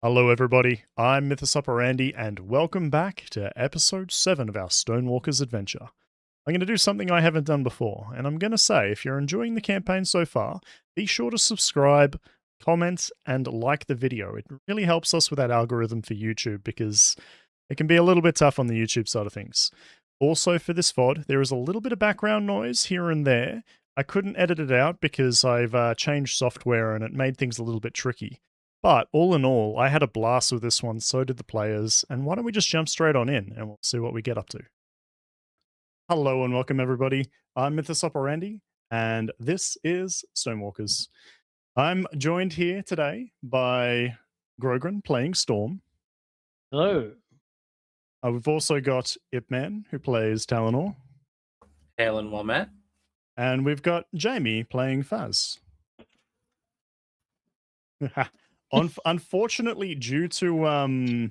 Hello everybody, I'm Mythus Operandi and welcome back to episode 7 of our Stonewalkers adventure. I'm going to do something I haven't done before, and I'm going to say if you're enjoying the campaign so far, be sure to subscribe, comment, and like the video. It really helps us with that algorithm for YouTube because it can be a little bit tough on the YouTube side of things. Also for this VOD, there is a little bit of background noise here and there. I couldn't edit it out because I've changed software and it made things a little bit tricky. But all in all, I had a blast with this one, so did the players, and why don't we just jump straight on in and we'll see what we get up to. Hello and welcome everybody, I'm Mythus Operandi, and this is Stonewalkers. I'm joined here today by Grogrin playing Storm. Hello. We've also got Ipman, who plays Talanor. Hail and well met. And we've got Jamie playing Faz. Unfortunately, due to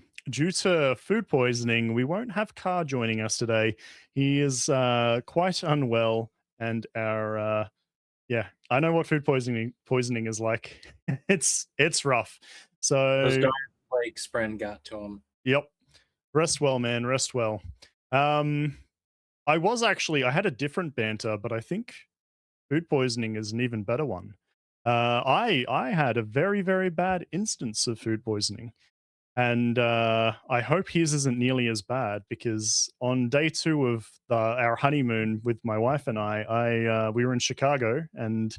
food poisoning, we won't have Kaar joining us today. He is quite unwell, and our yeah, I know what food poisoning is like. it's rough. So Those dark like Spren got to him. Yep. Rest well, man. Rest well. I had a different banter, but I think food poisoning is an even better one. I had a very, very bad instance of food poisoning, and I hope his isn't nearly as bad because on day 2 of our honeymoon with my wife and we were in Chicago and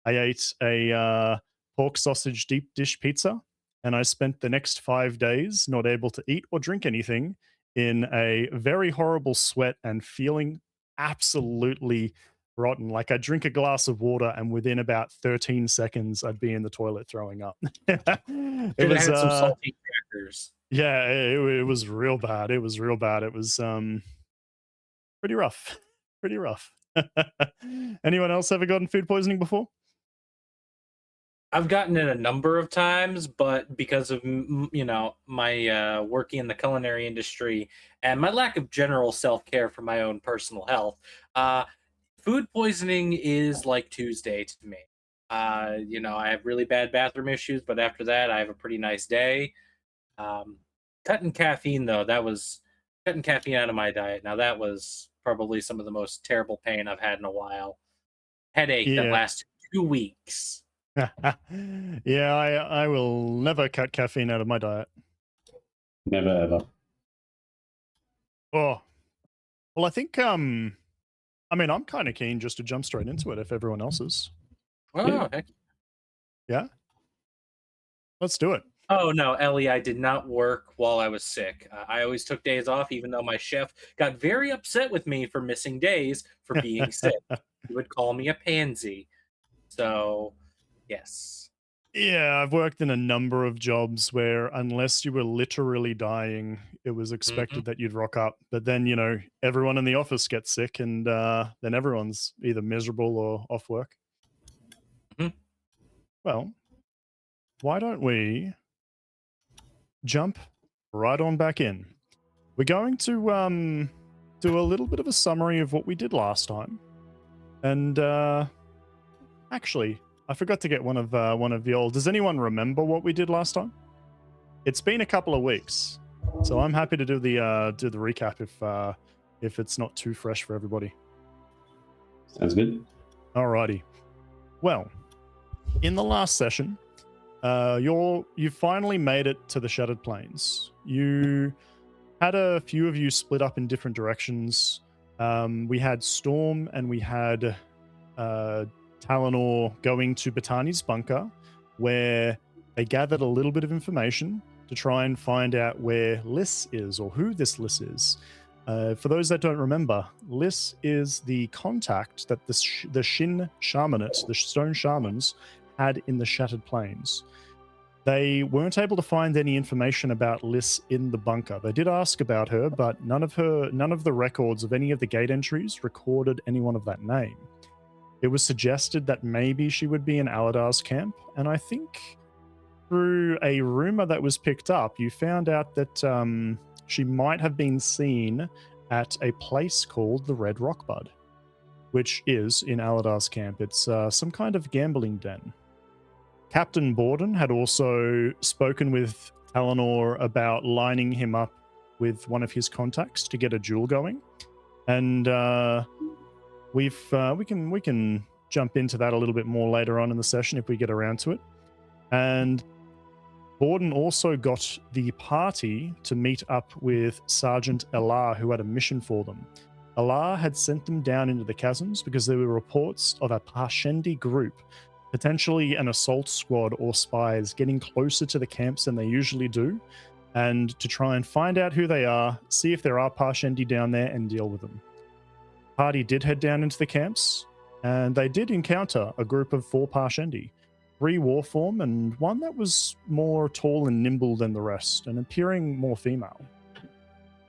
I ate a pork sausage deep dish pizza, and I spent the next 5 days not able to eat or drink anything in a very horrible sweat and feeling absolutely rotten. Like I'd drink a glass of water and within about 13 seconds I'd be in the toilet throwing up. It was some salty crackers. Yeah, it was real bad. It was real bad. It was pretty rough. Pretty rough. Anyone else ever gotten food poisoning before? I've gotten it a number of times, but because of my working in the culinary industry and my lack of general self-care for my own personal health, food poisoning is like Tuesday to me. I have really bad bathroom issues, but after that, I have a pretty nice day. Cutting caffeine, though, cutting caffeine out of my diet. Now, that was probably some of the most terrible pain I've had in a while. Headache that lasted 2 weeks. Yeah, I will never cut caffeine out of my diet. Never ever. Oh, well, I think I'm kind of keen just to jump straight into it if everyone else is. Oh, heck. Yeah? Let's do it. Oh, no, Ellie, I did not work while I was sick. I always took days off, even though my chef got very upset with me for missing days for being sick. He would call me a pansy. So, yes. Yeah, I've worked in a number of jobs where unless you were literally dying, it was expected that you'd rock up. But then, everyone in the office gets sick and then everyone's either miserable or off work. Well, why don't we jump right on back in? We're going to do a little bit of a summary of what we did last time. And actually, I forgot to get one of the old. Does anyone remember what we did last time? It's been a couple of weeks, so I'm happy to do the recap if it's not too fresh for everybody. Sounds good. Alrighty. Well, in the last session, you finally made it to the Shattered Plains. You had a few of you split up in different directions. We had Storm and we had Talanor going to Botani's bunker, where they gathered a little bit of information to try and find out where Liss is, or who this Liss is. For those that don't remember, Liss is the contact that the Shin Shamanate, the Stone Shamans, had in the Shattered Plains. They weren't able to find any information about Liss in the bunker. They did ask about her, but none of the records of any of the gate entries recorded anyone of that name. It was suggested that maybe she would be in Aladar's camp, and I think through a rumor that was picked up, you found out that she might have been seen at a place called the Red Rockbud, which is in Aladar's camp. It's some kind of gambling den. Captain Borden had also spoken with Talanor about lining him up with one of his contacts to get a duel going, and we can jump into that a little bit more later on in the session if we get around to it. And Borden also got the party to meet up with Sergeant Elar, who had a mission for them. Elar had sent them down into the chasms because there were reports of a Parshendi group, potentially an assault squad or spies, getting closer to the camps than they usually do, and to try and find out who they are, see if there are Parshendi down there, and deal with them. The party did head down into the camps, and they did encounter a group of 4 Parshendi. 3 warform and 1 that was more tall and nimble than the rest and appearing more female.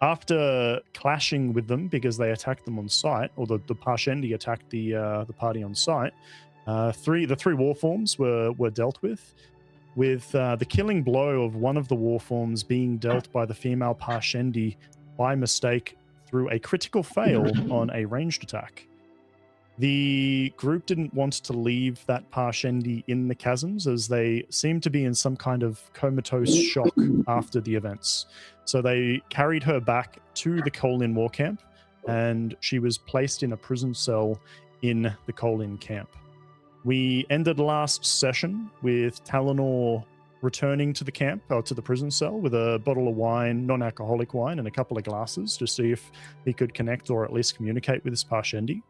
After clashing with them because they attacked them on sight, or the Parshendi attacked the party on sight, the 3 warforms were dealt with the killing blow of one of the warforms being dealt by the female Parshendi by mistake through a critical fail on a ranged attack. The group didn't want to leave that Parshendi in the chasms as they seemed to be in some kind of comatose shock after the events. So they carried her back to the Kolin war camp, and she was placed in a prison cell in the Kolin camp. We ended last session with Talanor returning to the camp, or to the prison cell, with a bottle of wine, non-alcoholic wine, and a couple of glasses to see if he could connect or at least communicate with his Parshendi.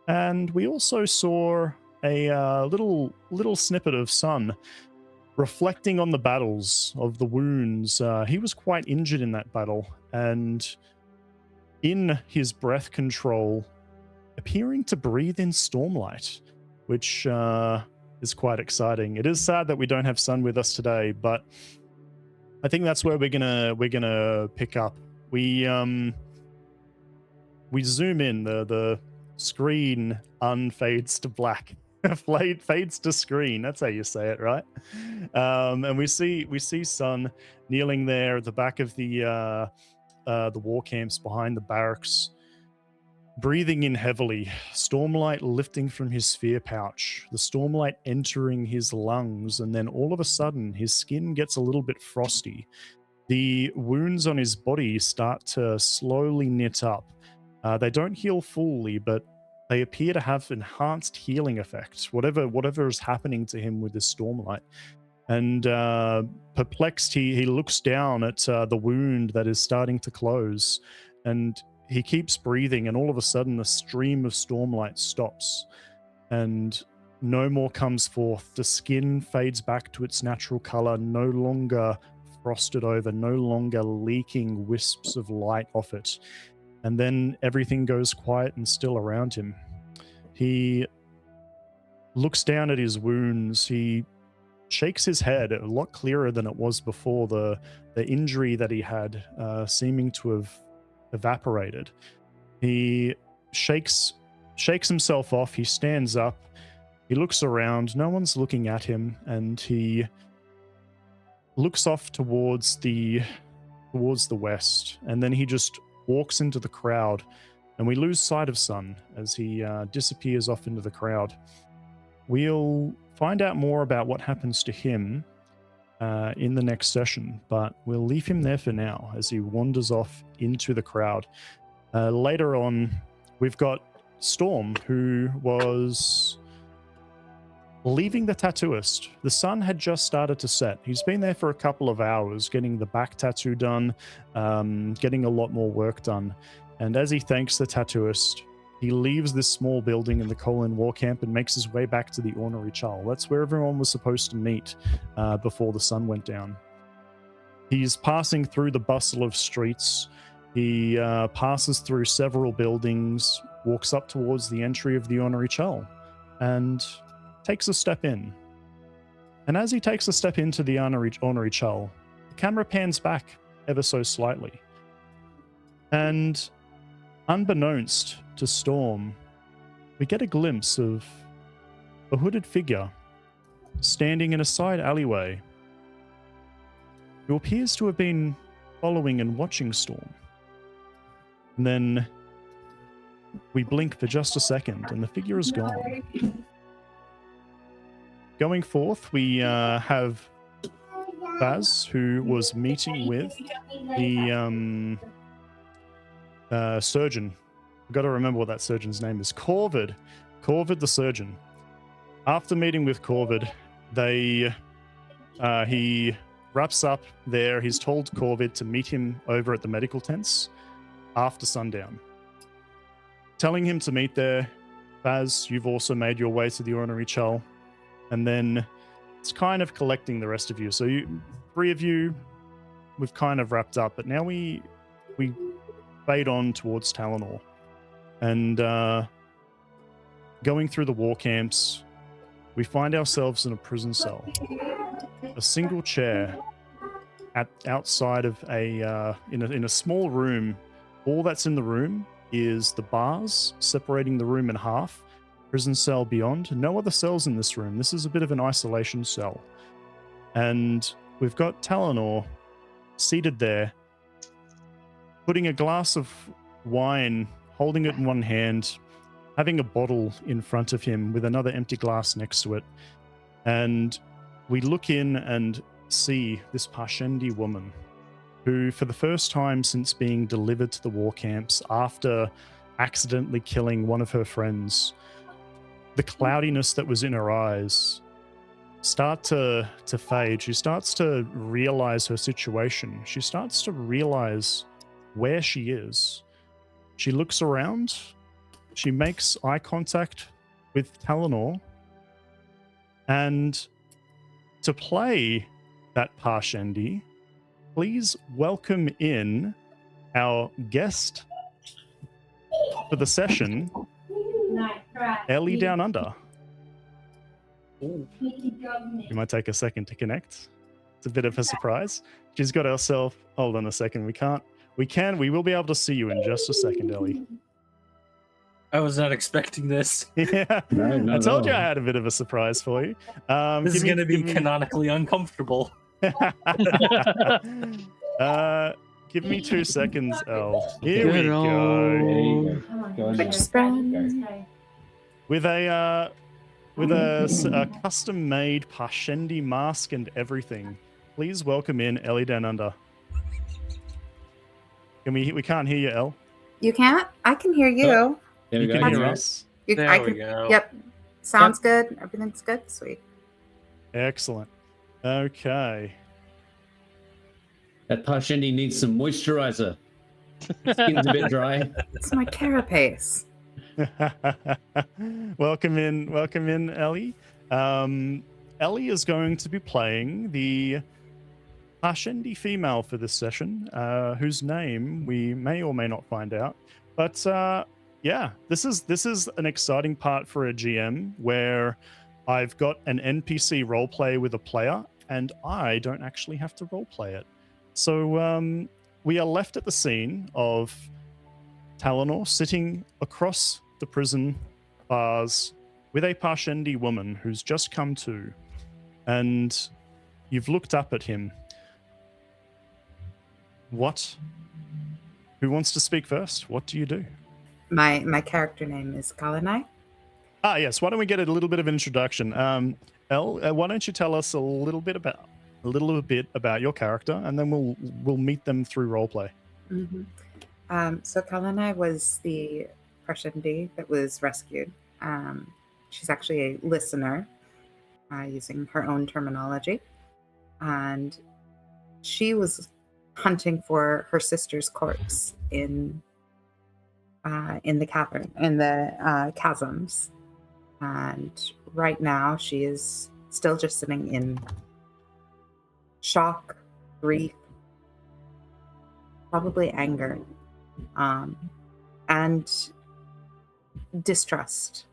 And we also saw a little snippet of Sun reflecting on the battles of the wounds. He was quite injured in that battle, and in his breath control, appearing to breathe in Stormlight, which is quite exciting. It is sad that we don't have Sun with us today, but I think that's where we're gonna pick up. We zoom in, the screen unfades to black. Fades to screen. That's how you say it, right? And we see Sun kneeling there at the back of the war camps behind the barracks, breathing in heavily. Stormlight lifting from his sphere pouch. The stormlight entering his lungs, and then all of a sudden, his skin gets a little bit frosty. The wounds on his body start to slowly knit up. They don't heal fully, but they appear to have enhanced healing effects, whatever is happening to him with this Stormlight. And perplexed, he looks down at the wound that is starting to close, and he keeps breathing, and all of a sudden the stream of Stormlight stops, and no more comes forth. The skin fades back to its natural color, no longer frosted over, no longer leaking wisps of light off it. And then everything goes quiet and still around him. He looks down at his wounds. He shakes his head a lot clearer than it was before, the injury that he had seeming to have evaporated. He shakes himself off. He stands up. He looks around. No one's looking at him, and he looks off towards the west, and then he just walks into the crowd, and we lose sight of Sun as he disappears off into the crowd. We'll find out more about what happens to him in the next session, but we'll leave him there for now as he wanders off into the crowd. Later on, we've got Storm, who was leaving the tattooist. The sun had just started to set. He's been there for a couple of hours getting the back tattoo done, getting a lot more work done. And as he thanks the tattooist, he leaves this small building in the Kolin war camp and makes his way back to the Ornery Chal. That's where everyone was supposed to meet before the sun went down. He's passing through the bustle of streets. He passes through several buildings, walks up towards the entry of the Ornery Chal, and takes a step in. And as he takes a step into the Ornery Chal, the camera pans back ever so slightly. And unbeknownst to Storm, we get a glimpse of a hooded figure standing in a side alleyway who appears to have been following and watching Storm. And then we blink for just a second and the figure is gone. Going forth, we have Baz, who was meeting with the surgeon. I've got to remember what that surgeon's name is. Corvid the surgeon. After meeting with Corvid, he wraps up there. He's told Corvid to meet him over at the medical tents after sundown. Telling him to meet there. Baz, you've also made your way to the Ornery Chull. And then it's kind of collecting the rest of you. So three of you, we've kind of wrapped up, but now we fade on towards Talanor. And going through the war camps, we find ourselves in a prison cell. A single chair outside of in a small room. All that's in the room is the bars separating the room in half. Prison cell beyond. No other cells in this room. This is a bit of an isolation cell. And we've got Talanor seated there, putting a glass of wine, holding it in one hand, having a bottle in front of him with another empty glass next to it. And we look in and see this Parshendi woman who, for the first time since being delivered to the war camps after accidentally killing one of her friends, the cloudiness that was in her eyes start to fade. She starts to realize her situation. She starts to realize where she is. She looks around. She makes eye contact with Talanor. And to play that Parshendi, please welcome in our guest for the session, EliDownUnder. You might take a second to connect. It's a bit of a surprise. She's got herself. Hold on a second. We will be able to see you in just a second, Ellie. I was not expecting this. Yeah, No, I told you I had a bit of a surprise for you. This is going to be canonically uncomfortable. Give me 2 seconds, Elle. Here we There go. you go. Go on now. With a custom-made Parshendi mask and everything. Please welcome in EliDownUnder. We can't hear you, Elle. You can't? I can hear you. There we You go. can hear us. There we go. Yep. Sounds good. Everything's good. Sweet. Excellent. Okay. That Parshendi needs some moisturizer. Skin's a bit dry. It's my carapace. Welcome in, Ellie. Ellie is going to be playing the Parshendi female for this session, whose name we may or may not find out. But yeah, this is an exciting part for a GM where I've got an NPC roleplay with a player, and I don't actually have to roleplay it. So we are left at the scene of Talanor sitting across the prison bars with a Parshendi woman who's just come to, and you've looked up at him. Who wants to speak first? What do you do? My character name is Calani. Ah, yes. Why don't we get a little bit of introduction? Elle, why don't you tell us a little bit about your character, and then we'll meet them through roleplay. Mm-hmm. So Calani was the Parshendi that was rescued. She's actually a listener, using her own terminology, and she was hunting for her sister's corpse in the cavern, in the chasms. And right now she is still just sitting in shock, grief, probably anger, and distrust.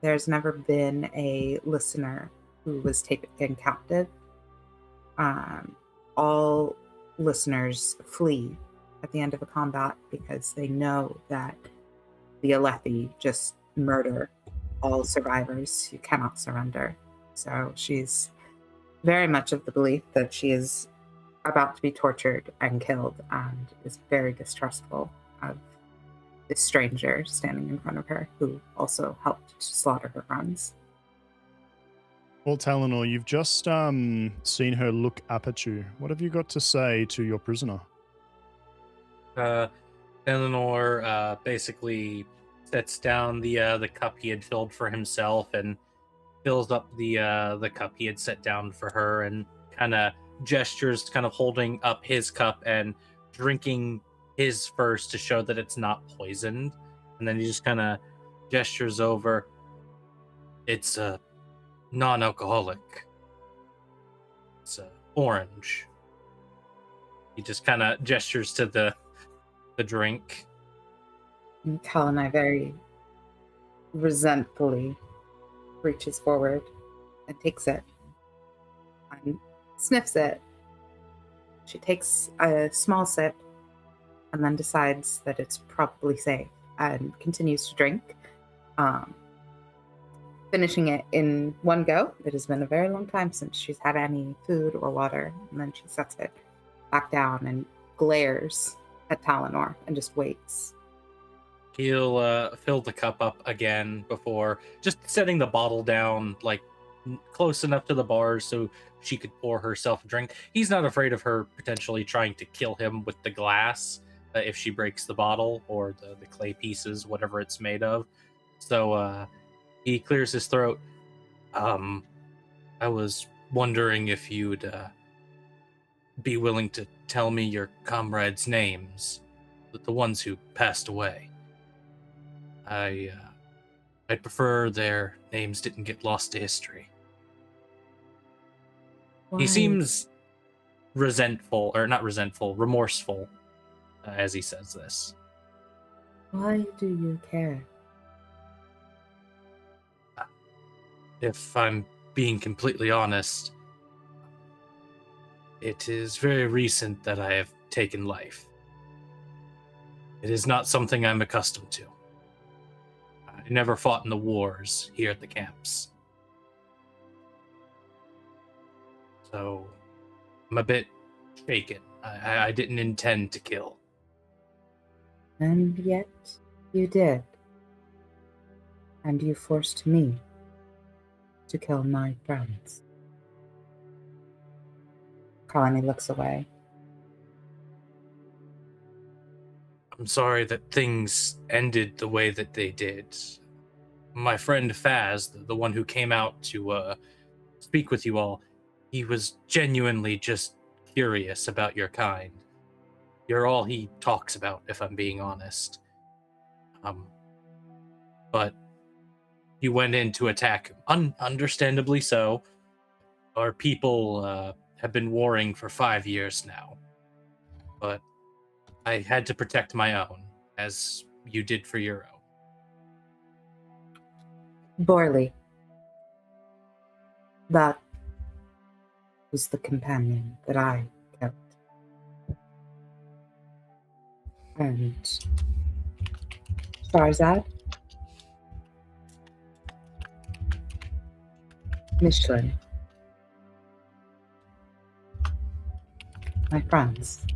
There's never been a listener who was taken captive. All listeners flee at the end of a combat because they know that the Alethi just murder all survivors who cannot surrender. So she's very much of the belief that she is about to be tortured and killed, and is very distrustful of this stranger standing in front of her who also helped to slaughter her friends. Well, Talanor, you've just seen her look up at you. What have you got to say to your prisoner? Eleanor basically sets down the cup he had filled for himself and fills up the cup he had set down for her, and kind of gestures, kind of holding up his cup and drinking his first to show that it's not poisoned, and then he just kind of gestures over. It's a non-alcoholic. It's orange. He just kind of gestures to the drink. And Calani very resentfully reaches forward and takes it and sniffs it. She takes a small sip and then decides that it's probably safe and continues to drink, finishing it in one go. It has been a very long time since she's had any food or water, and then she sets it back down and glares at Talanor and just waits. He'll fill the cup up again before just setting the bottle down, like close enough to the bars so she could pour herself a drink. He's not afraid of her potentially trying to kill him with the glass if she breaks the bottle or the clay pieces, whatever it's made of. So he clears his throat. I was wondering if you'd be willing to tell me your comrades' names, the ones who passed away. I'd prefer their names didn't get lost to history. Why? He seems resentful, or not resentful, remorseful, as he says this. Why do you care? If I'm being completely honest, it is very recent that I have taken life. It is not something I'm accustomed to. I never fought in the wars here at the camps. So I'm a bit shaken. I didn't intend to kill. And yet you did. And you forced me to kill my friends. Calani looks away. I'm sorry that things ended the way that they did. My friend Faz, the one who came out to speak with you all, he was genuinely just curious about your kind. You're all he talks about, if I'm being honest. But you went in to attack him, understandably so. Our people have been warring for 5 years now. But I had to protect my own, as you did for your own. Borley. That was the companion that I killed. And Sharzad, Michelin, my friends.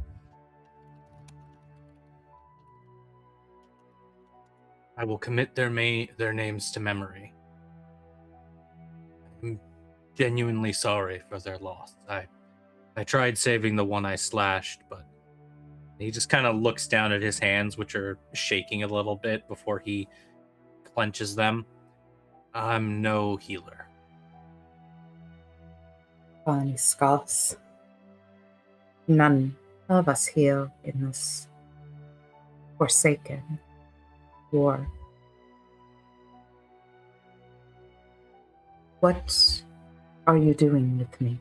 I will commit their names to memory. I'm genuinely sorry for their loss. I tried saving the one I slashed, but he just kind of looks down at his hands, which are shaking a little bit before he clenches them. I'm no healer. Calani scoffs. None of us heal in this forsaken war. What are you doing with me?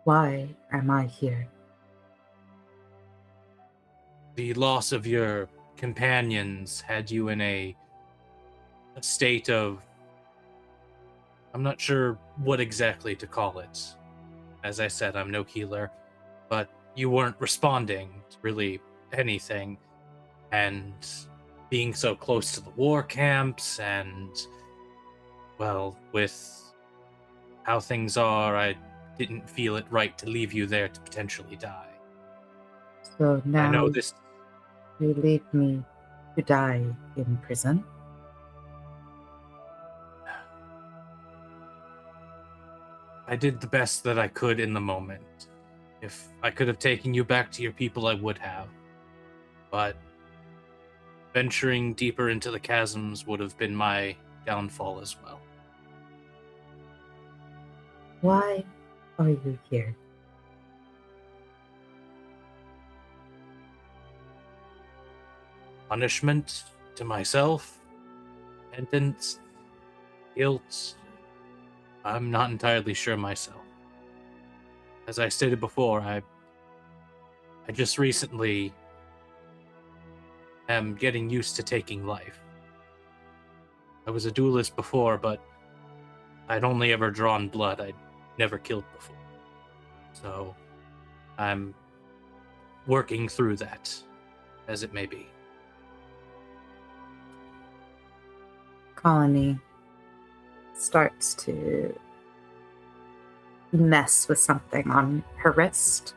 Why am I here? The loss of your companions had you in a state of... I'm not sure what exactly to call it. As I said, I'm no healer, but you weren't responding to really anything. And being so close to the war camps and, well, with how things are, I didn't feel it right to leave you there to potentially die. So now I know this... you leave me to die in prison? I did the best that I could in the moment. If I could have taken you back to your people, I would have. But venturing deeper into the chasms would have been my downfall as well. Why are you here? Punishment to myself, repentance, guilt. I'm not entirely sure myself. As I stated before, I just recently am getting used to taking life. I was a duelist before, but I'd only ever drawn blood. I'd never killed before. So I'm working through that, as it may be. Calani starts to mess with something on her wrist.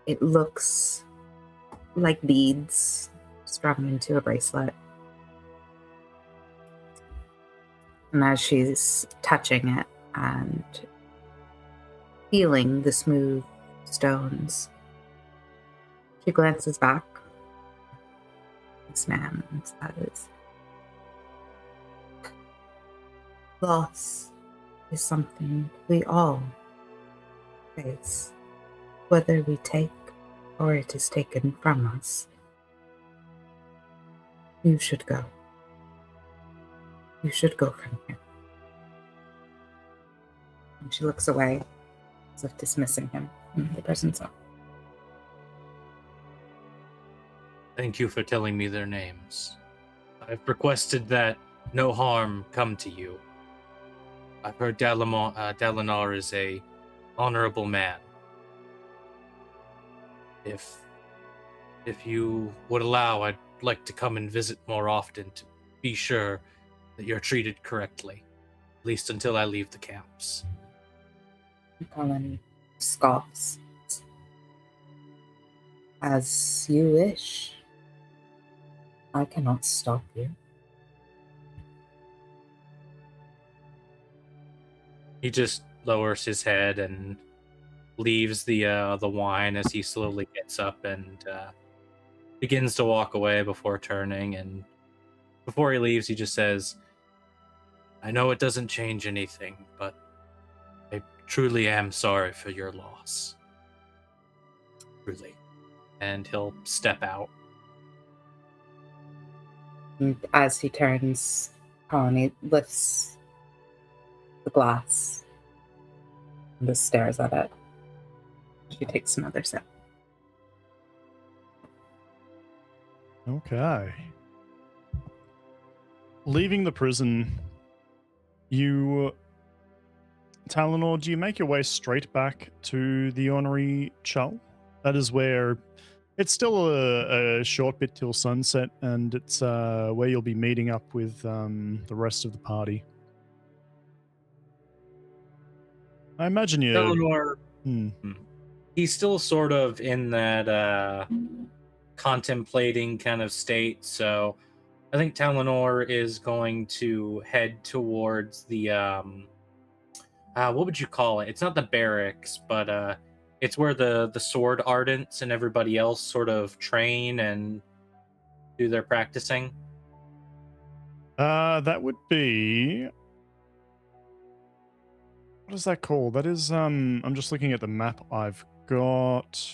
It looks like beads strung into a bracelet. And as she's touching it and feeling the smooth stones, she glances back. This man says, loss is something we all face, whether we take or it is taken from us. You should go. You should go from here. And she looks away, as if dismissing him from the presence of. Thank you for telling me their names. I've requested that no harm come to you. I've heard Talanor is a honorable man. If you would allow, I'd like to come and visit more often to be sure that you're treated correctly, at least until I leave the camps. Calani scoffs. As you wish. I cannot stop you. He just lowers his head and leaves the wine as he slowly gets up and begins to walk away before turning. And before he leaves, he just says, I know it doesn't change anything, but I truly am sorry for your loss. Truly. And he'll step out. And as he turns, Calani lifts the glass and just stares at it. She takes another sip. Okay. Leaving the prison, Talanor, do you make your way straight back to the Ornery Chull? That is where it's still a short bit till sunset, and it's where you'll be meeting up with the rest of the party. I imagine you. Talanor, he's still sort of in that contemplating kind of state, so I think Talanor is going to head towards the what would you call it? It's not the barracks, but it's where the sword ardents and everybody else sort of train and do their practicing. That would be. What is that called? That is I'm just looking at the map I've got.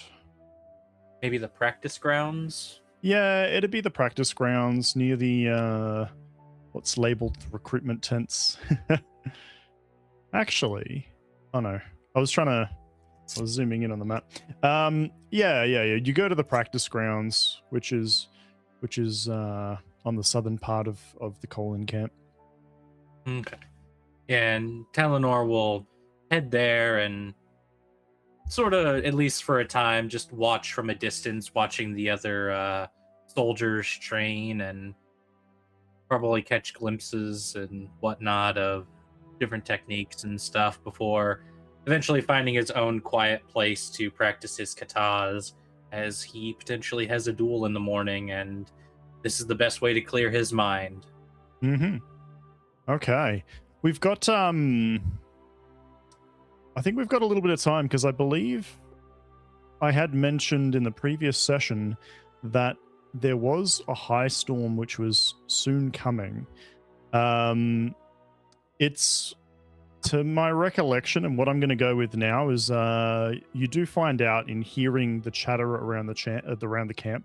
Maybe the practice grounds? Yeah, it'd be the practice grounds near the what's labeled the recruitment tents. Actually, oh no. I was zooming in on the map. Yeah. You go to the practice grounds, which is on the southern part of the Colin camp. Okay. And Talanor will head there and sort of, at least for a time, just watch from a distance, watching the other soldiers train and probably catch glimpses and whatnot of different techniques and stuff before eventually finding his own quiet place to practice his katas, as he potentially has a duel in the morning, and this is the best way to clear his mind. Okay. We've got I think we've got a little bit of time because I believe I had mentioned in the previous session that there was a high storm which was soon coming. It's, to my recollection, and what I'm going to go with now is you do find out in hearing the chatter around the camp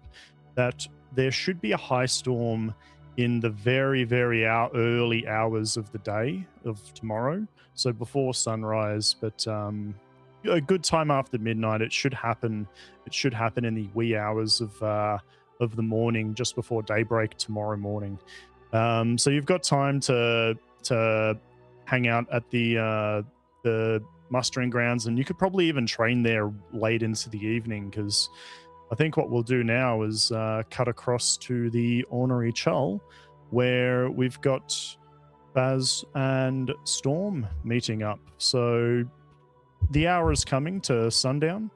that there should be a high storm in the very, very early hours of the day of tomorrow, so before sunrise, but a good time after midnight. It should happen. It should happen in the wee hours of the morning, just before daybreak tomorrow morning. So you've got time to hang out at the mustering grounds, and you could probably even train there late into the evening, because I think what we'll do now is cut across to the Ornery Chull, where we've got Baz and Storm meeting up. So the hour is coming to sundown.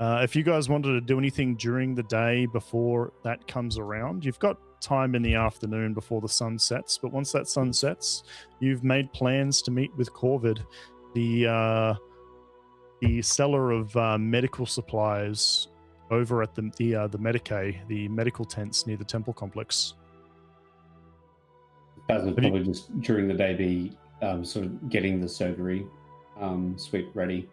If you guys wanted to do anything during the day before that comes around, you've got time in the afternoon before the sun sets. But once that sun sets, you've made plans to meet with Corvid, the seller of medical supplies over at the Medicae, the medical tents near the temple complex. Baz would probably just during the day be sort of getting the surgery suite ready.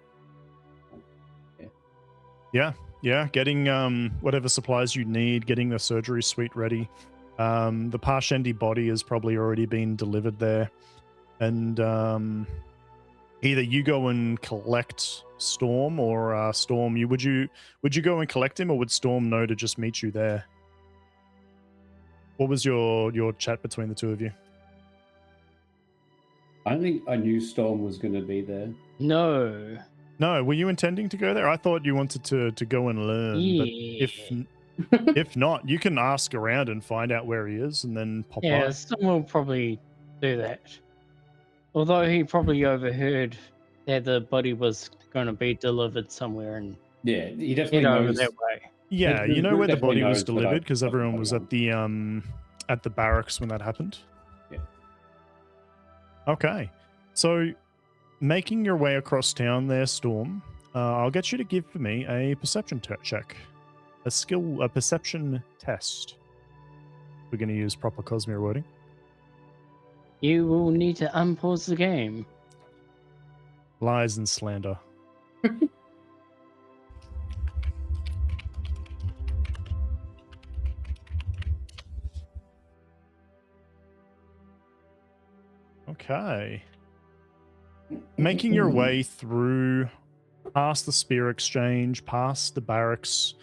Yeah, getting whatever supplies you need, getting the surgery suite ready. The Parshendi body has probably already been delivered there, and either you go and collect Storm, or Storm, would you go and collect him, or would Storm know to just meet you there? What was your chat between the two of you? I don't think I knew Storm was going to be there. No, were you intending to go there? I thought you wanted to go and learn. Yeah. But if not, you can ask around and find out where he is, and then pop by. Yeah, someone will probably do that. Although he probably overheard that the body was going to be delivered somewhere and Yeah, he definitely head over knows. that way. Yeah, you know where the definitely body was knows that delivered, I've because got the everyone body was on. at the barracks when that happened. Yeah. Okay, so making your way across town there, Storm, I'll get you to give for me a perception check, a perception test. We're going to use proper Cosmere wording. You will need to unpause the game. Lies and slander. Okay. Making your way through, past the spear exchange, past the barracks,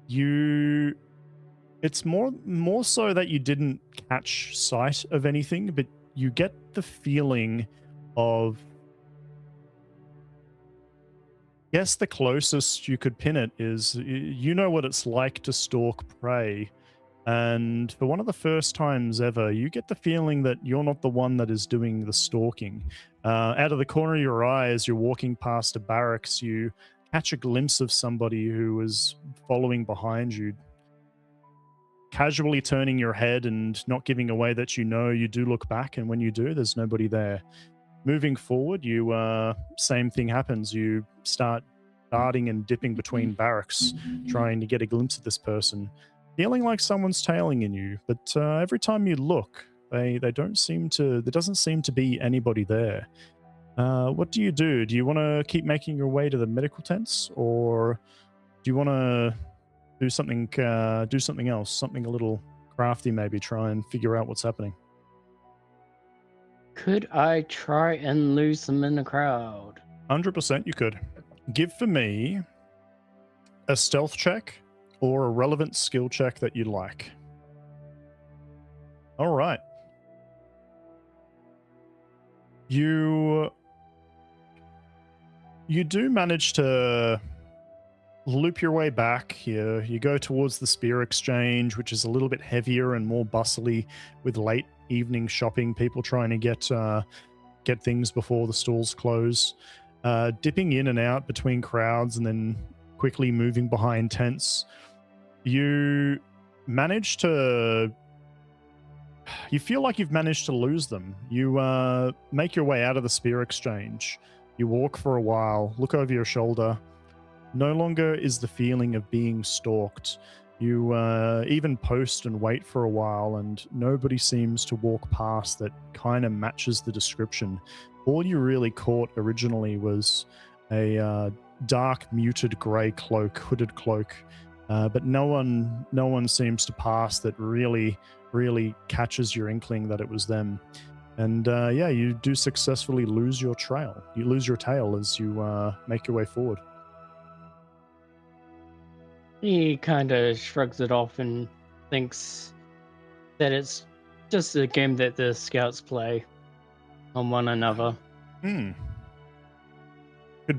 it's more so that you didn't catch sight of anything, but you get the feeling of, yes, the closest you could pin it is, you know what it's like to stalk prey. And for one of the first times ever, you get the feeling that you're not the one that is doing the stalking. Out of the corner of your eye, as you're walking past a barracks, you catch a glimpse of somebody who is following behind you. Casually turning your head and not giving away that you do look back, and when you do, there's nobody there. Moving forward, same thing happens. You start darting and dipping between barracks, trying to get a glimpse of this person. Feeling like someone's tailing in you, but every time you look, there doesn't seem to be anybody there. What do? Do you want to keep making your way to the medical tents, or do you want to do something else, something a little crafty, maybe try and figure out what's happening? Could I try and lose them in the crowd? 100% you could. Give for me a stealth check or a relevant skill check that you like. All right. You do manage to loop your way back here. You go towards the spear exchange, which is a little bit heavier and more bustly, with late evening shopping, people trying to get things before the stalls close. Dipping in and out between crowds and then quickly moving behind tents. You feel like you've managed to lose them. You make your way out of the spear exchange. You walk for a while, look over your shoulder. No longer is the feeling of being stalked. You even post and wait for a while, and nobody seems to walk past that kind of matches the description. All you really caught originally was a dark, muted grey cloak, hooded cloak, but no one seems to pass that really catches your inkling that it was them. And yeah, you do successfully lose your trail. You lose your tail as you make your way forward. He kind of shrugs it off and thinks that it's just a game that the scouts play on one another. Could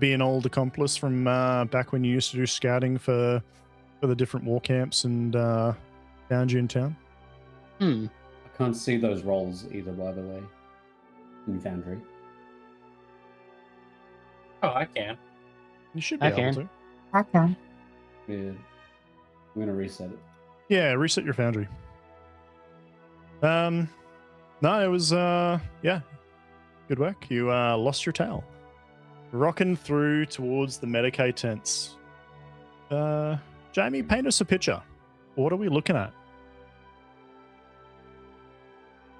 be an old accomplice from back when you used to do scouting for the different war camps and found you in town. I can't see those rolls either, by the way, in Foundry. Oh, I can. You should be able to. I can. Yeah. I'm gonna reset it. Yeah, reset your Foundry. No, it was yeah, good work. You lost your tail. Rocking through towards the Medicaid tents. Jamie, paint us a picture. What are we looking at?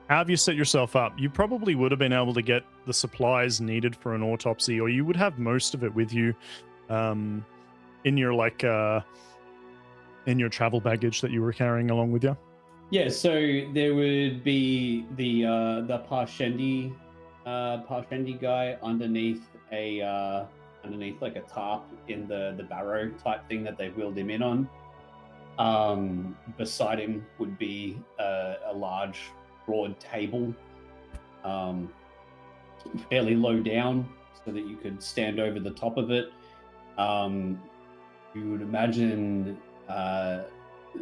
How have you set yourself up? You probably would have been able to get the supplies needed for an autopsy, or you would have most of it with you in your in your travel baggage that you were carrying along with you. Yeah, so there would be the Parshendi guy underneath like a tarp in the barrow type thing that they wheeled him in on. Beside him would be a large broad table, fairly low down, so that you could stand over the top of it. You would imagine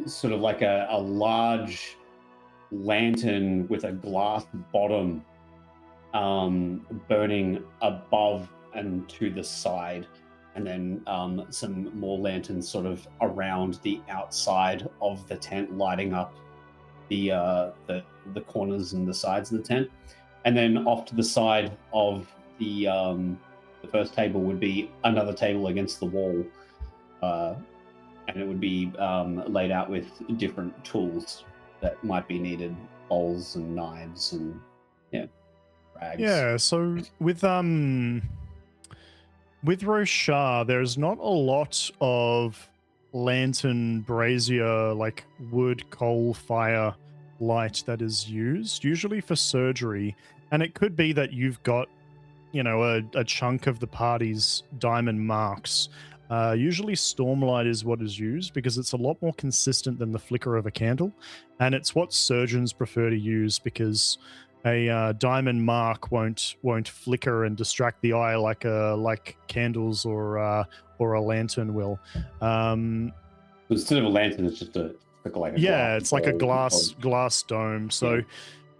sort of like a large lantern with a glass bottom burning above and to the side, and then some more lanterns sort of around the outside of the tent, lighting up the corners and the sides of the tent. And then off to the side of the first table would be another table against the wall, and it would be laid out with different tools that might be needed, bowls and knives and rags. Yeah, so with Roshar, there's not a lot of lantern, brazier, like wood, coal, fire light that is used, usually for surgery. And it could be that you've got, a chunk of the party's diamond marks. Usually Stormlight is what is used because it's a lot more consistent than the flicker of a candle, and it's what surgeons prefer to use because a diamond mark won't flicker and distract the eye like candles or a lantern will. Instead of a lantern, it's just it's like a glass dome. So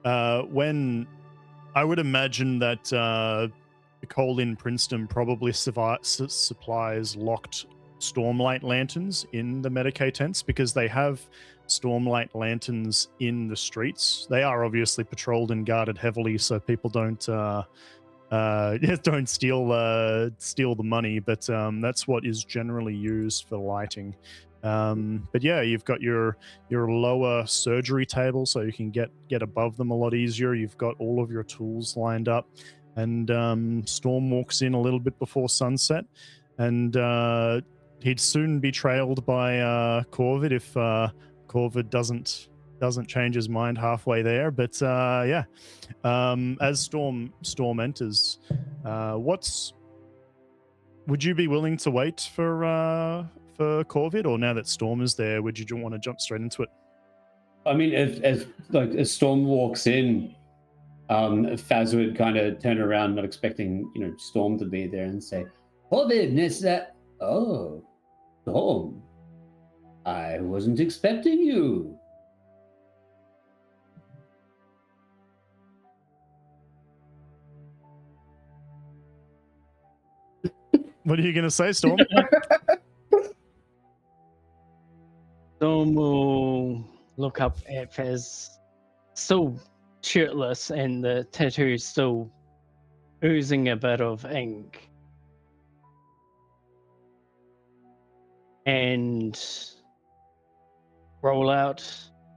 when I would imagine that the Cole in Princeton probably supplies locked Stormlight lanterns in the Medicaid tents because they have Stormlight lanterns in the streets. They are obviously patrolled and guarded heavily, so people don't steal the money. But that's what is generally used for lighting. But yeah, you've got your lower surgery table, so you can get above them a lot easier. You've got all of your tools lined up, and Storm walks in a little bit before sunset, and he'd soon be trailed by Corvid if Corvid doesn't change his mind halfway there. But as Storm enters, would you be willing to wait for Corvid, or now that Storm is there, would you want to jump straight into it? I mean, as Storm walks in, Faz would kind of turn around, not expecting Storm to be there, and say, "Corvid, is that? Oh, Storm, I wasn't expecting you." What are you going to say, Storm? Storm will look up at Faz, still shirtless, and the tattoo still oozing a bit of ink. and roll out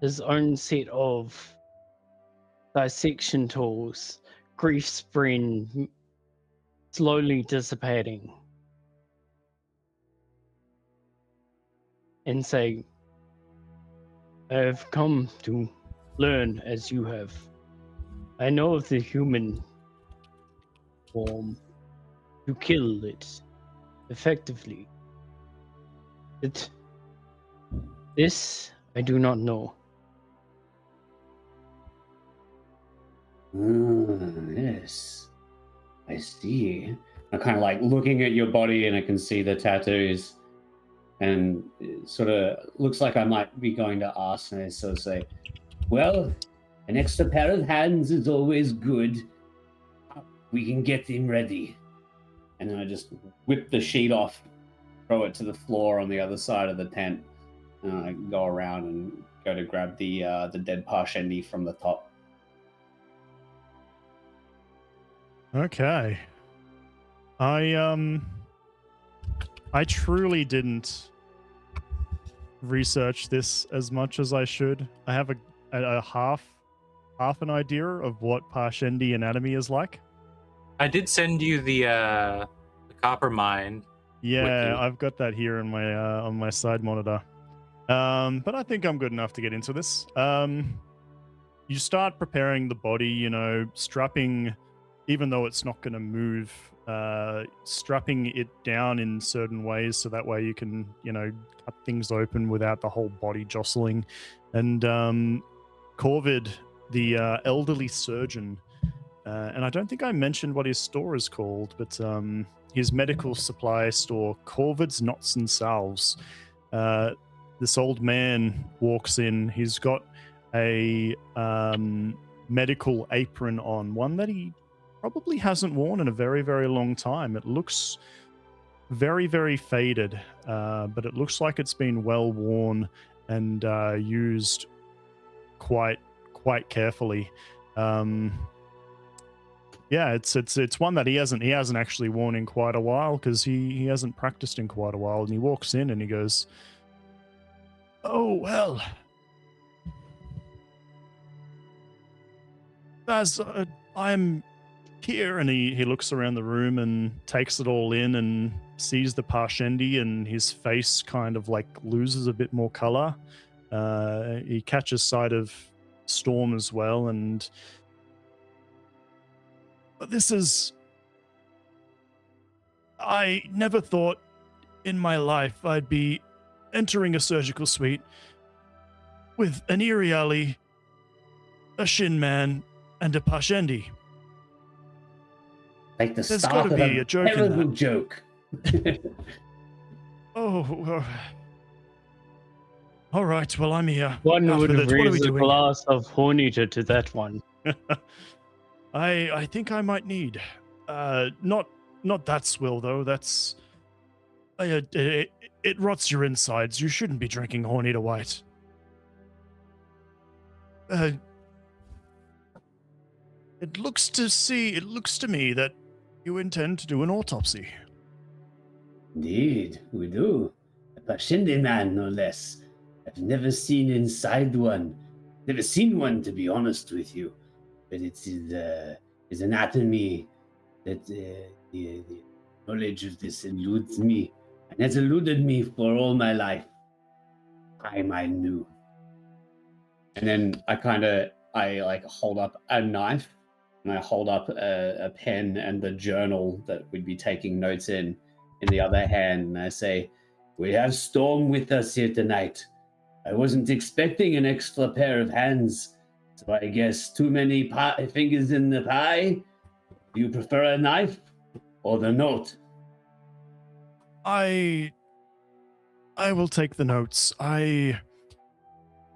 his own set of dissection tools, grief Spren slowly dissipating, and say, I have come to learn as you have. I know of the human form to kill it effectively. This I do not know. Yes, I see. I'm kind of like looking at your body, and I can see the tattoos, and it sort of looks like I might be going to ask, and I sort of say, "Well, an extra pair of hands is always good. We can get him ready." And then I just whip the sheet off, throw it to the floor on the other side of the tent, and I go around and go to grab the dead Parshendi from the top. Okay. I truly didn't research this as much as I should. I have a half an idea of what Parshendi anatomy is like. I did send you the copper mine. Yeah, Wiki. I've got that here in my on my side monitor. But I think I'm good enough to get into this. You start preparing the body, you know, strapping, even though it's not going to move, strapping it down in certain ways so that way you can, you know, cut things open without the whole body jostling. And Corvid, the elderly surgeon, and I don't think I mentioned what his store is called, but his medical supply store, Corvid's Knots and Salves. This old man walks in. He's got a medical apron on, one that he probably hasn't worn in a very, very long time. It looks very, very faded, but it looks like it's been well worn and used quite carefully. Yeah, it's one that he hasn't actually worn in quite a while because he hasn't practiced in quite a while. And he walks in and he goes, "Oh well, as I'm here," and he looks around the room and takes it all in and sees the Parshendi, and his face kind of like loses a bit more color. He catches sight of Storm as well, and this is... I never thought in my life I'd be entering a surgical suite with an Iriali, a Shin Man, and a Parshendi. Like the There's start gotta of be a a joke in terrible that. joke. Oh, all right. Well, I'm here. One Out would with it. What are we raise a doing? glass of Hornita to that one. I think I might need, not that swill though. That's it rots your insides. You shouldn't be drinking Hornita White. It looks to me that you intend to do an autopsy. Indeed, we do. A Parshendi man, no less. I've never seen inside one. Never seen one, to be honest with you. But it is his anatomy that the knowledge of this eludes me, and has eluded me for all my life. I knew. And then I hold up a knife, and I hold up a pen and the journal that we'd be taking notes in the other hand, and I say, "We have Storm with us here tonight. I wasn't expecting an extra pair of hands, so I guess too many fingers in the pie. Do you prefer a knife or the note?" I will take the notes. It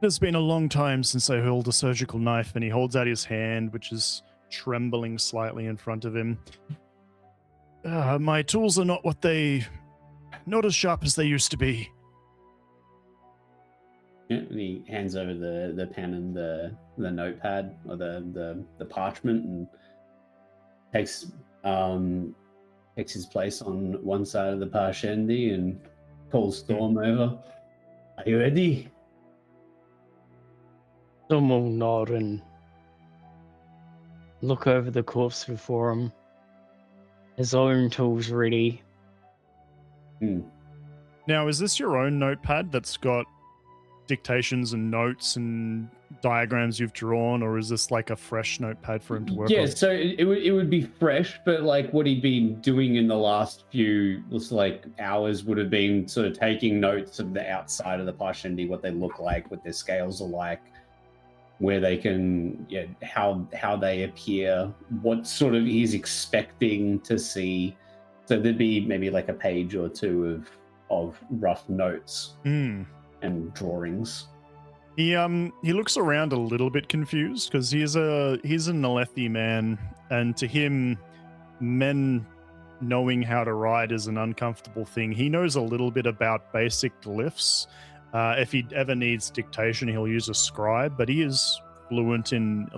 has been a long time since I held a surgical knife, and he holds out his hand, which is trembling slightly in front of him. My tools are not as sharp as they used to be. Yeah, and he hands over the pen and the notepad or the parchment, and takes his place on one side of the Parshendi and Call Storm over. Are you ready? Storm will nod and look over the corpse before him. His own tools ready. Now, is this your own notepad that's got dictations and notes and diagrams you've drawn, or is this like a fresh notepad for him to work on? So it would be fresh, but like what he'd been doing in the last few hours would have been sort of taking notes of the outside of the Parshendi, what they look like, what their scales are like, where they can, how they appear, what sort of he's expecting to see. So there'd be maybe like a page or two of rough notes and drawings. He looks around a little bit confused because he's an Alethi man, and to him, men knowing how to ride is an uncomfortable thing. He knows a little bit about basic glyphs. If he ever needs dictation, he'll use a scribe, but he is fluent in,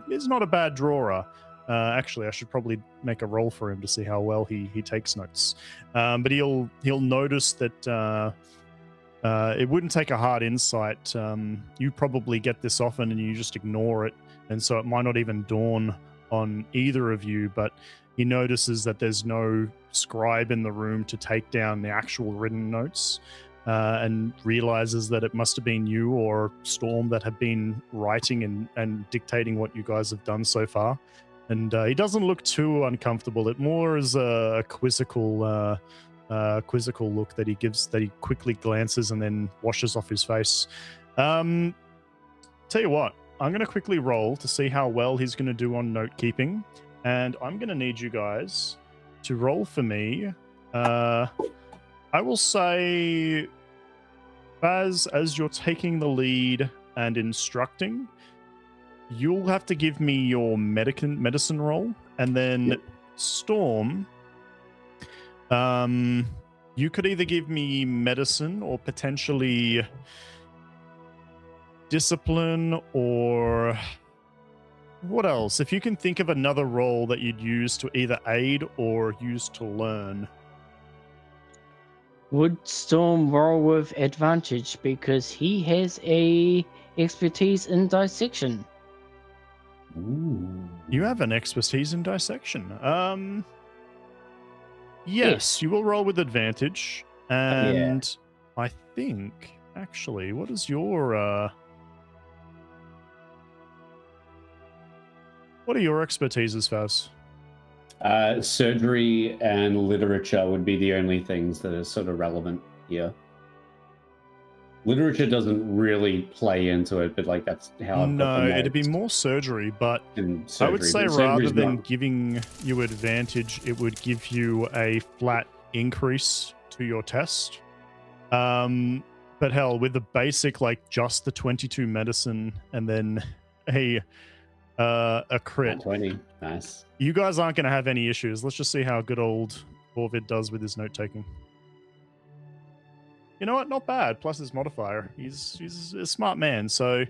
is not a bad drawer. Actually, I should probably make a roll for him to see how well he takes notes. But he'll notice that it wouldn't take a hard insight. You probably get this often and you just ignore it, and so it might not even dawn on either of you, but he notices that there's no scribe in the room to take down the actual written notes. And realizes that it must have been you or Storm that have been writing and dictating what you guys have done so far. And he doesn't look too uncomfortable. It more is a quizzical look that he gives, that he quickly glances and then washes off his face. Tell you what, I'm going to quickly roll to see how well he's going to do on note keeping. And I'm going to need you guys to roll for me. I will say, Baz, as you're taking the lead and instructing, you'll have to give me your medicine roll, and then Storm, you could either give me medicine or potentially discipline, or what else? If you can think of another role that you'd use to either aid or use to learn. Would Storm roll with advantage because he has a expertise in dissection? Ooh. You have an expertise in dissection. Yes, you will roll with advantage. And I think, actually, what is your what are your expertises, Faz? Surgery and literature would be the only things that are sort of relevant here. Literature doesn't really play into it, but that's how I've got the it'd be notes. more surgery, but Surgery, I would say rather than giving you advantage, it would give you a flat increase to your test. But hell, with the basic, just the 22 medicine and then a crit. 20, nice. You guys aren't going to have any issues. Let's just see how good old Corvid does with his note-taking. You know what? Not bad. Plus his modifier. He's a smart man. So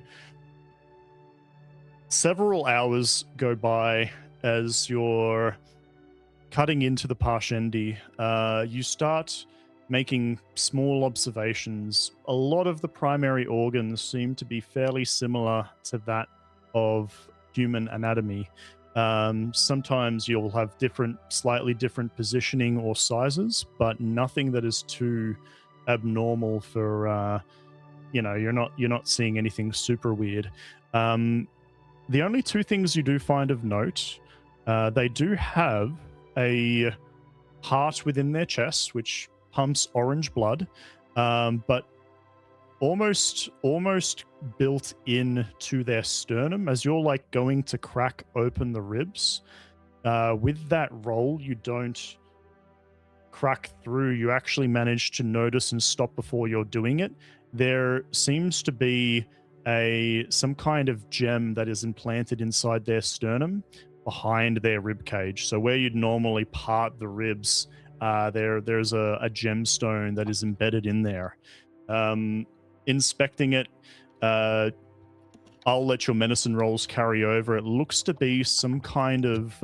several hours go by as you're cutting into the Parshendi. You start making small observations. A lot of the primary organs seem to be fairly similar to that of human anatomy. Sometimes you'll have slightly different positioning or sizes, but nothing that is too abnormal for you're not seeing anything super weird. The only two things you do find of note, they do have a heart within their chest which pumps orange blood, but almost built in to their sternum as you're going to crack open the ribs. With that roll, you don't crack through. You actually manage to notice and stop before you're doing it. There seems to be some kind of gem that is implanted inside their sternum behind their rib cage. So where you'd normally part the ribs, there's a gemstone that is embedded in there. Inspecting it, I'll let your medicine rolls carry over. It looks to be some kind of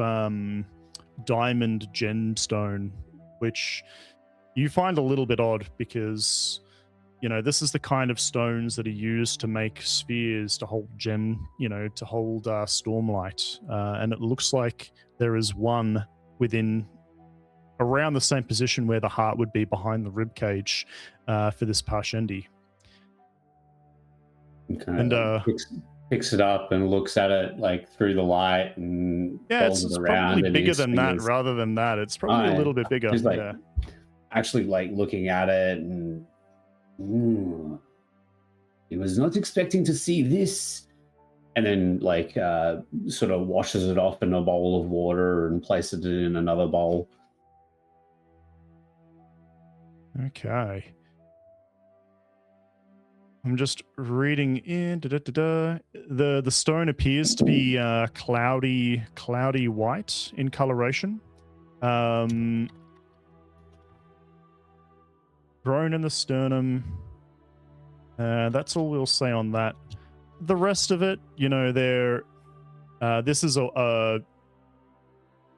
diamond gemstone, which you find a little bit odd because, you know, this is the kind of stones that are used to make spheres to hold to hold Stormlight. And it looks like there is one within around the same position where the heart would be behind the ribcage for this Parshendi. Kind of picks it up and looks at it like through the light and it's it around. Probably and bigger than that rather than that. It's probably a little bit bigger. He's like, yeah. Actually like looking at it and he was not expecting to see this. And then like sort of washes it off in a bowl of water and places it in another bowl. Okay. I'm just reading in. The stone appears to be cloudy white in coloration. Grown in the sternum. That's all we'll say on that. The rest of it, you know, this is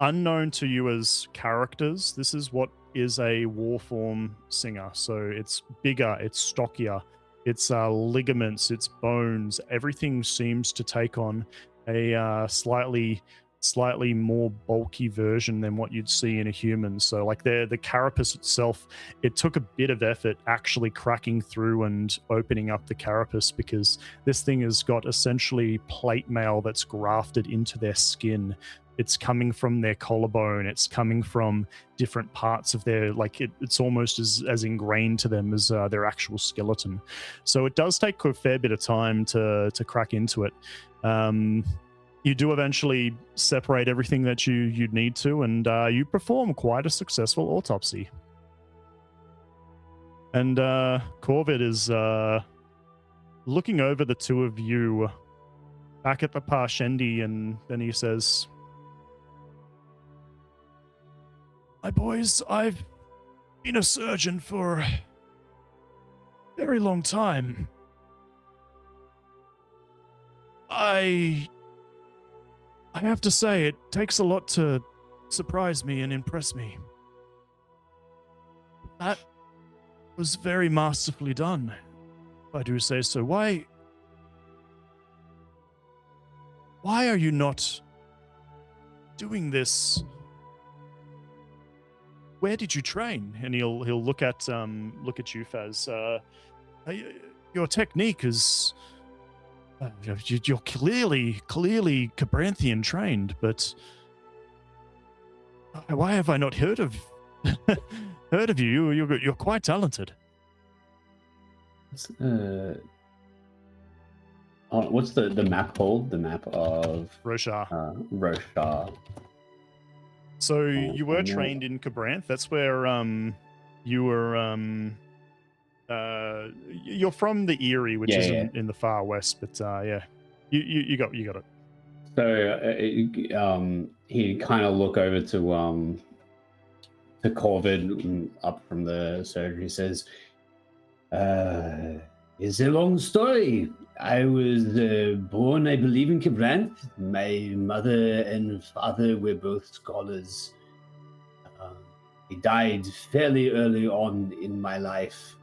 unknown to you as characters. This is what is a warform singer. So it's bigger, it's stockier. Its ligaments, its bones, everything seems to take on a slightly more bulky version than what you'd see in a human. So like the carapace itself, it took a bit of effort actually cracking through and opening up the carapace, because this thing has got essentially plate mail that's grafted into their skin. It's coming from their collarbone. It's coming from different parts of their, like it's almost as ingrained to them as their actual skeleton. So it does take a fair bit of time to crack into it. You do eventually separate everything that you'd need to, and you perform quite a successful autopsy. And Corvid is looking over the two of you back at the Parshendi, and then he says, "My boys, I've been a surgeon for a very long time. I have to say, it takes a lot to surprise me and impress me. That was very masterfully done, if I do say so. Why are you not doing this? Where did you train?" And he'll look at you, Faz. Your technique is you're clearly Cabranthian trained, but why have I not heard of you? You're quite talented. What's the map called? The map of Roshar. Roshar. So you were trained in Cabranth. That's where you were. You're from the Eyrie, which is in the far west, but you got it. So he kind of look over to Corvid up from the surgery. He says, "It's a long story. I was born, I believe, in Cabranth. My mother and father were both scholars. He died fairly early on in my life,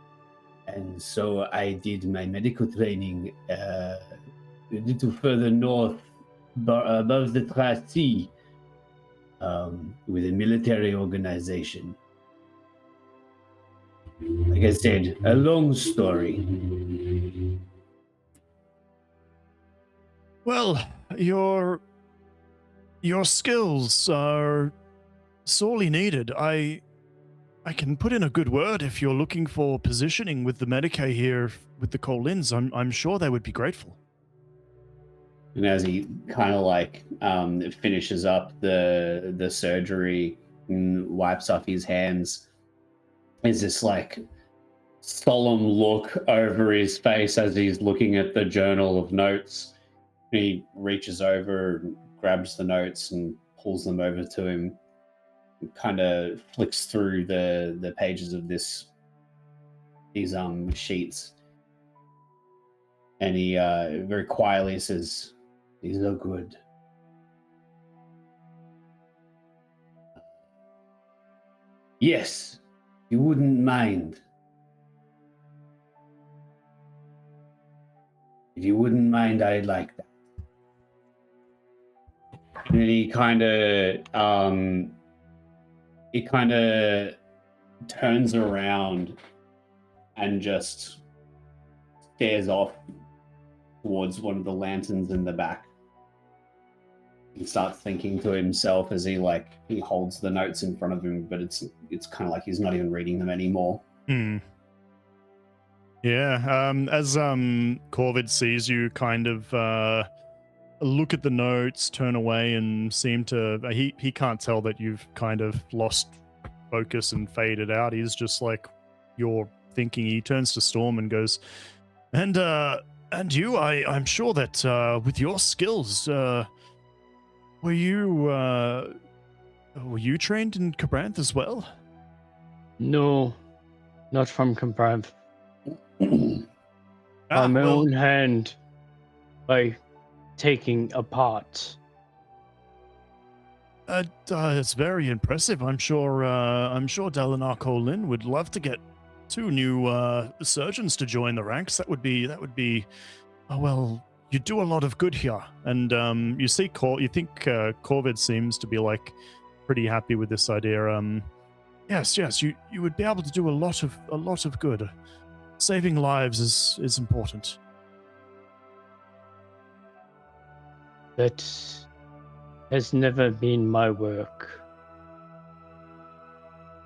and so I did my medical training a little further north, above the Tracy, with a military organization. Like I said, a long story." Well, your skills are sorely needed. I can put in a good word if you're looking for positioning with the Medicae here with the Colins. I'm sure they would be grateful. And as he kind of like finishes up the surgery and wipes off his hands, is this like solemn look over his face as he's looking at the journal of notes. He reaches over and grabs the notes and pulls them over to him and kind of flicks through the pages of these sheets. And he very quietly says, "These are good. Yes, You wouldn't mind. If you wouldn't mind, I'd like that. And then he kind of turns around and just stares off towards one of the lanterns in the back. He starts thinking to himself as he holds the notes in front of him, but it's kind of like he's not even reading them anymore. Yeah, as Corvid sees you kind of look at the notes, turn away, and seem to he can't tell that you've kind of lost focus and faded out. He's just like, you're thinking. He turns to Storm and goes, and you, I'm sure that with your skills, were you trained in Cabranth as well? No, not from Cabranth. By my well, own hand, by taking apart. It's very impressive. I'm sure Dalinar Colin would love to get 2 new surgeons to join the ranks. That would be oh, well, you do a lot of good here. And you see you think Corvid seems to be like pretty happy with this idea. Yes, you would be able to do a lot of good. Saving lives is important. That has never been my work.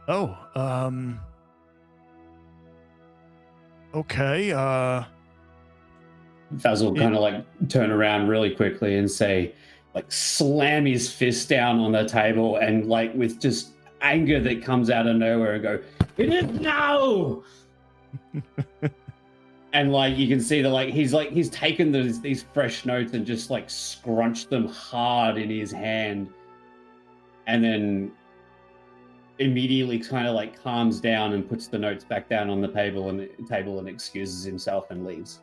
Oh, okay, Faz will kind of turn around really quickly and say, slam his fist down on the table and with just anger that comes out of nowhere and go, "It is now!" And you can see that he's taken these fresh notes and just scrunched them hard in his hand, and then immediately kind of calms down and puts the notes back down on the table and excuses himself and leaves.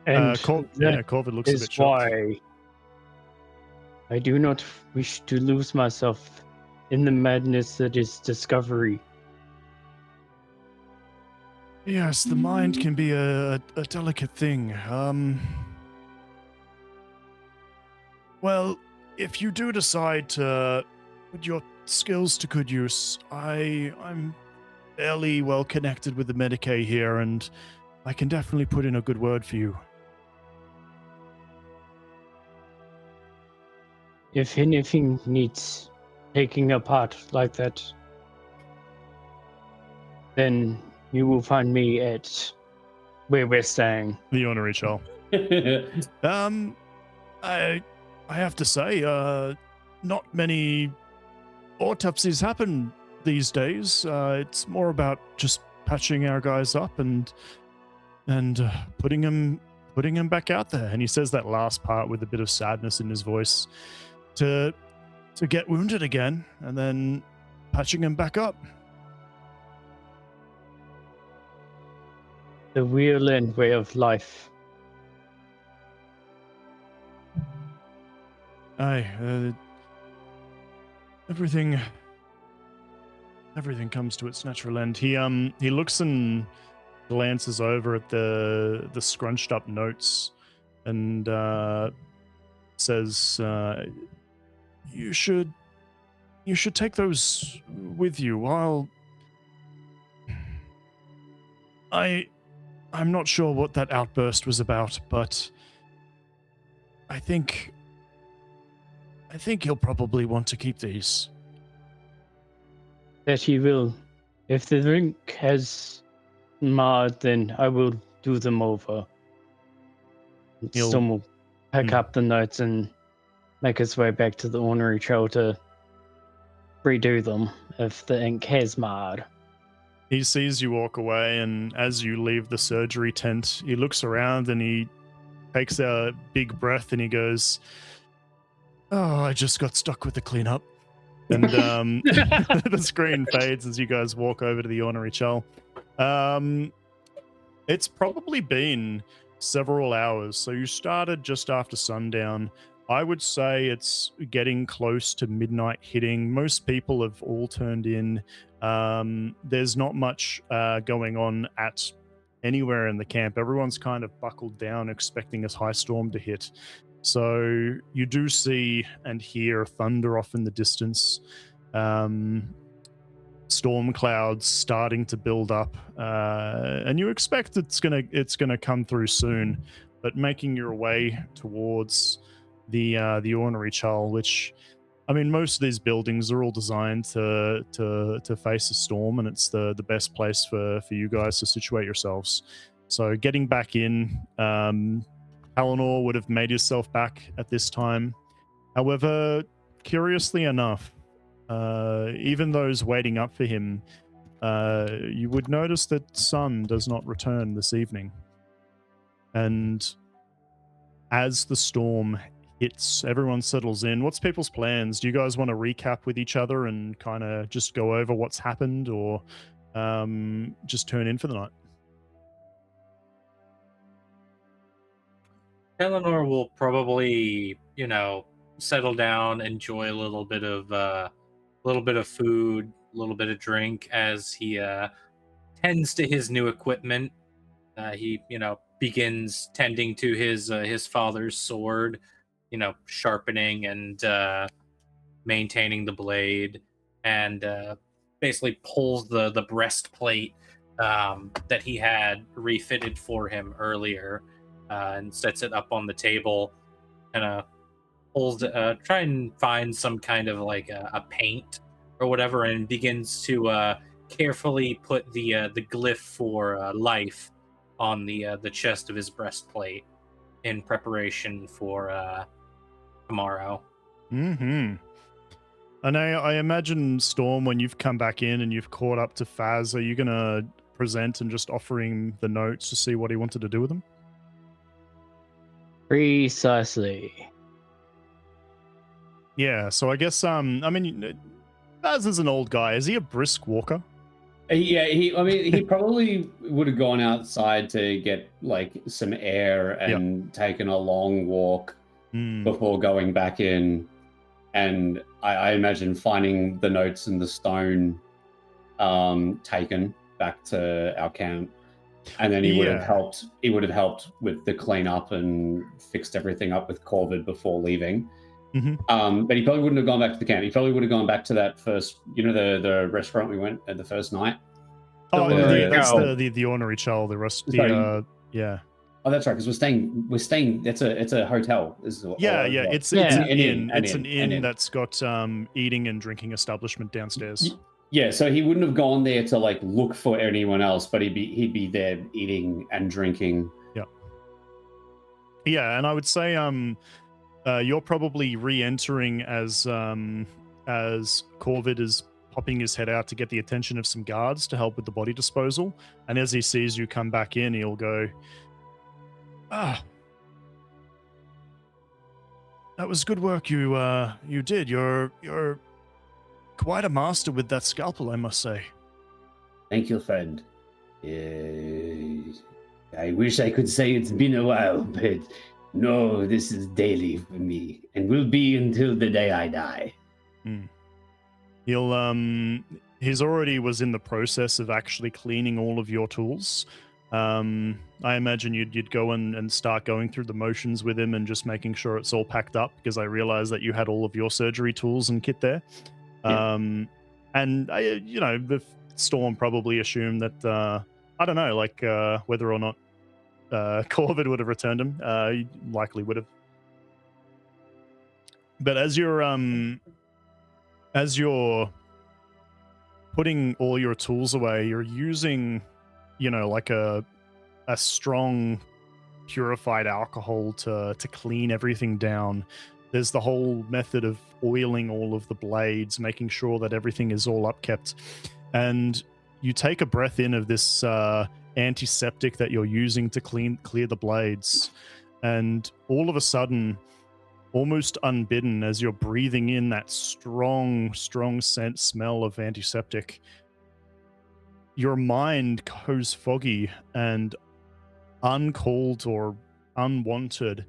And Corvid looks a bit is shocked. why I do not wish to lose myself in the madness that is discovery. Yes, the mind can be a delicate thing. Well, if you do decide to put your skills to good use, I'm fairly well connected with the Medicaid here, and I can definitely put in a good word for you. If anything needs taking apart like that, then you will find me at where we're staying. The Honorary Chal. I have to say, not many autopsies happen these days. It's more about just patching our guys up and putting them back out there. And he says that last part with a bit of sadness in his voice, to get wounded again and then patching them back up. The real and way of life. Aye, everything comes to its natural end. He looks and glances over at the scrunched up notes and says, you should take those with you. I'm not sure what that outburst was about, but I think he'll probably want to keep these. That he will. If the drink has marred, then I will do them over. Storm will pick up the notes and make his way back to the ornery trail to redo them if the ink has marred. He sees you walk away, and as you leave the surgery tent, he looks around and he takes a big breath and he goes, "Oh, I just got stuck with the cleanup." And the screen fades as you guys walk over to the Ornery Chal. It's probably been several hours. So you started just after sundown. I would say it's getting close to midnight hitting. Most people have all turned in. There's not much going on at anywhere in the camp. Everyone's kind of buckled down, expecting a high storm to hit. So you do see and hear thunder off in the distance. Storm clouds starting to build up, and you expect it's gonna come through soon. But making your way towards the ornery chal, which, I mean, most of these buildings are all designed to face a storm, and it's the best place for you guys to situate yourselves. So getting back in, Talanor would have made himself back at this time. However, curiously enough, even those waiting up for him, you would notice that Sun does not return this evening. And as the storm hits, everyone settles in. What's people's plans? Do you guys want to recap with each other and kind of just go over what's happened, or just turn in for the night? Eleanor will probably, settle down, enjoy a little bit of food, a little bit of drink as he tends to his new equipment. He, begins tending to his father's sword, sharpening and maintaining the blade, and basically pulls the breastplate that he had refitted for him earlier, and sets it up on the table, and pulls try and find some kind of like a paint or whatever, and begins to carefully put the glyph for life on the chest of his breastplate in preparation for tomorrow. Mm-hmm. And I imagine, Storm, when you've come back in and you've caught up to Faz, are you going to present and just offer him the notes to see what he wanted to do with them? Precisely. Yeah, so I guess, I mean, Faz is an old guy. Is he a brisk walker? Yeah, he probably would have gone outside to get like some air and taken a long walk before going back in. And I imagine finding the notes in the stone taken back to our camp. And then he would have helped. He would have helped with the cleanup and fixed everything up with Corvid before leaving. Mm-hmm. But he probably wouldn't have gone back to the camp. He probably would have gone back to that first, the restaurant we went at the first night. Oh, that's the ornery chal. The rest, yeah. Oh, that's right. Because we're staying. It's a hotel. It's an inn. It's an inn that's got eating and drinking establishment downstairs. Yeah, so he wouldn't have gone there to like look for anyone else, but he'd be there eating and drinking. Yeah, and I would say you're probably re-entering as Corvid is popping his head out to get the attention of some guards to help with the body disposal. And as he sees you come back in, he'll go, that was good work you did. You're quite a master with that scalpel, I must say. Thank you, friend. I wish I could say it's been a while, but no, this is daily for me, and will be until the day I die. He's already was in the process of actually cleaning all of your tools. I imagine you'd go and start going through the motions with him and just making sure it's all packed up, because I realized that you had all of your surgery tools and kit there. And the Storm probably assumed that I don't know, like whether or not Corvid would have returned him. He likely would have. But as you're putting all your tools away, you're using, like a strong purified alcohol to clean everything down. There's the whole method of oiling all of the blades, making sure that everything is all upkept. And you take a breath in of this antiseptic that you're using to clear the blades. And all of a sudden, almost unbidden, as you're breathing in that strong smell of antiseptic, your mind goes foggy, and uncalled or unwanted,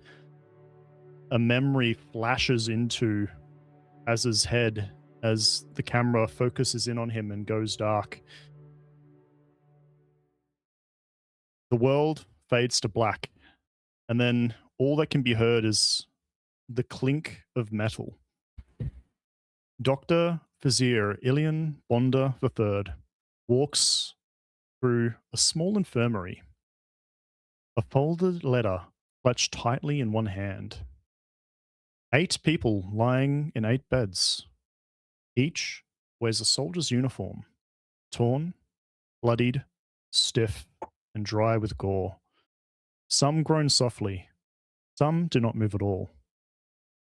a memory flashes into Az's head as the camera focuses in on him and goes dark. The world fades to black, and then all that can be heard is the clink of metal. Dr. Vizier Ilian Bonda III walks through a small infirmary, a folded letter clutched tightly in one hand. 8 people lying in 8 beds. Each wears a soldier's uniform, torn, bloodied, stiff, and dry with gore. Some groan softly, some do not move at all.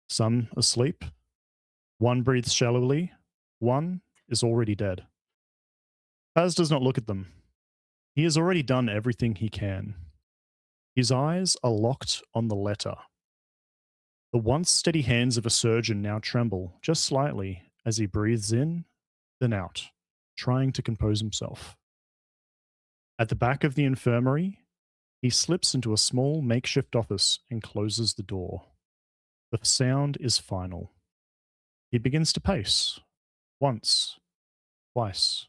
Some asleep, one breathes shallowly, one is already dead. Paz does not look at them. He has already done everything he can. His eyes are locked on the letter. The once steady hands of a surgeon now tremble just slightly as he breathes in, then out, trying to compose himself. At the back of the infirmary, he slips into a small makeshift office and closes the door. The sound is final. He begins to pace. Once, twice,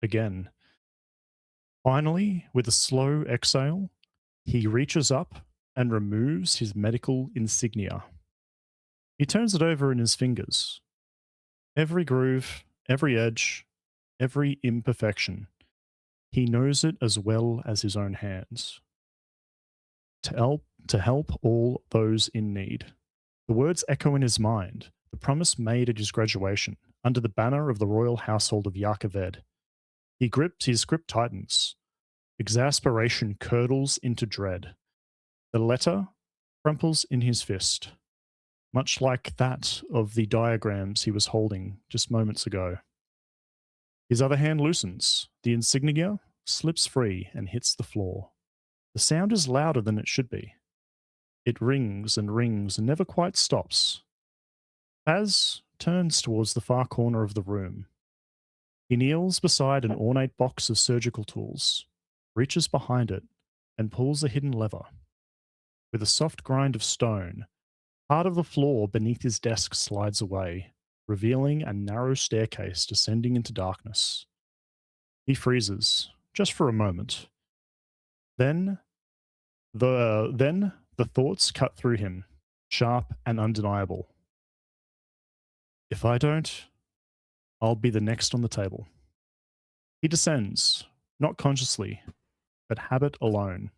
again. Finally, with a slow exhale, he reaches up and removes his medical insignia. He turns it over in his fingers. Every groove, every edge, every imperfection. He knows it as well as his own hands. To help all those in need. The words echo in his mind, the promise made at his graduation, under the banner of the royal household of Yarkaved. His grip tightens. Exasperation curdles into dread. The letter crumples in his fist, much like that of the diagrams he was holding just moments ago. His other hand loosens. The insignia slips free and hits the floor. The sound is louder than it should be. It rings and never quite stops. Paz turns towards the far corner of the room. He kneels beside an ornate box of surgical tools, reaches behind it, and pulls a hidden lever. With a soft grind of stone, part of the floor beneath his desk slides away, revealing a narrow staircase descending into darkness. He freezes, just for a moment. Then the thoughts cut through him, sharp and undeniable. If I don't, I'll be the next on the table. He descends, not consciously, but habit alone.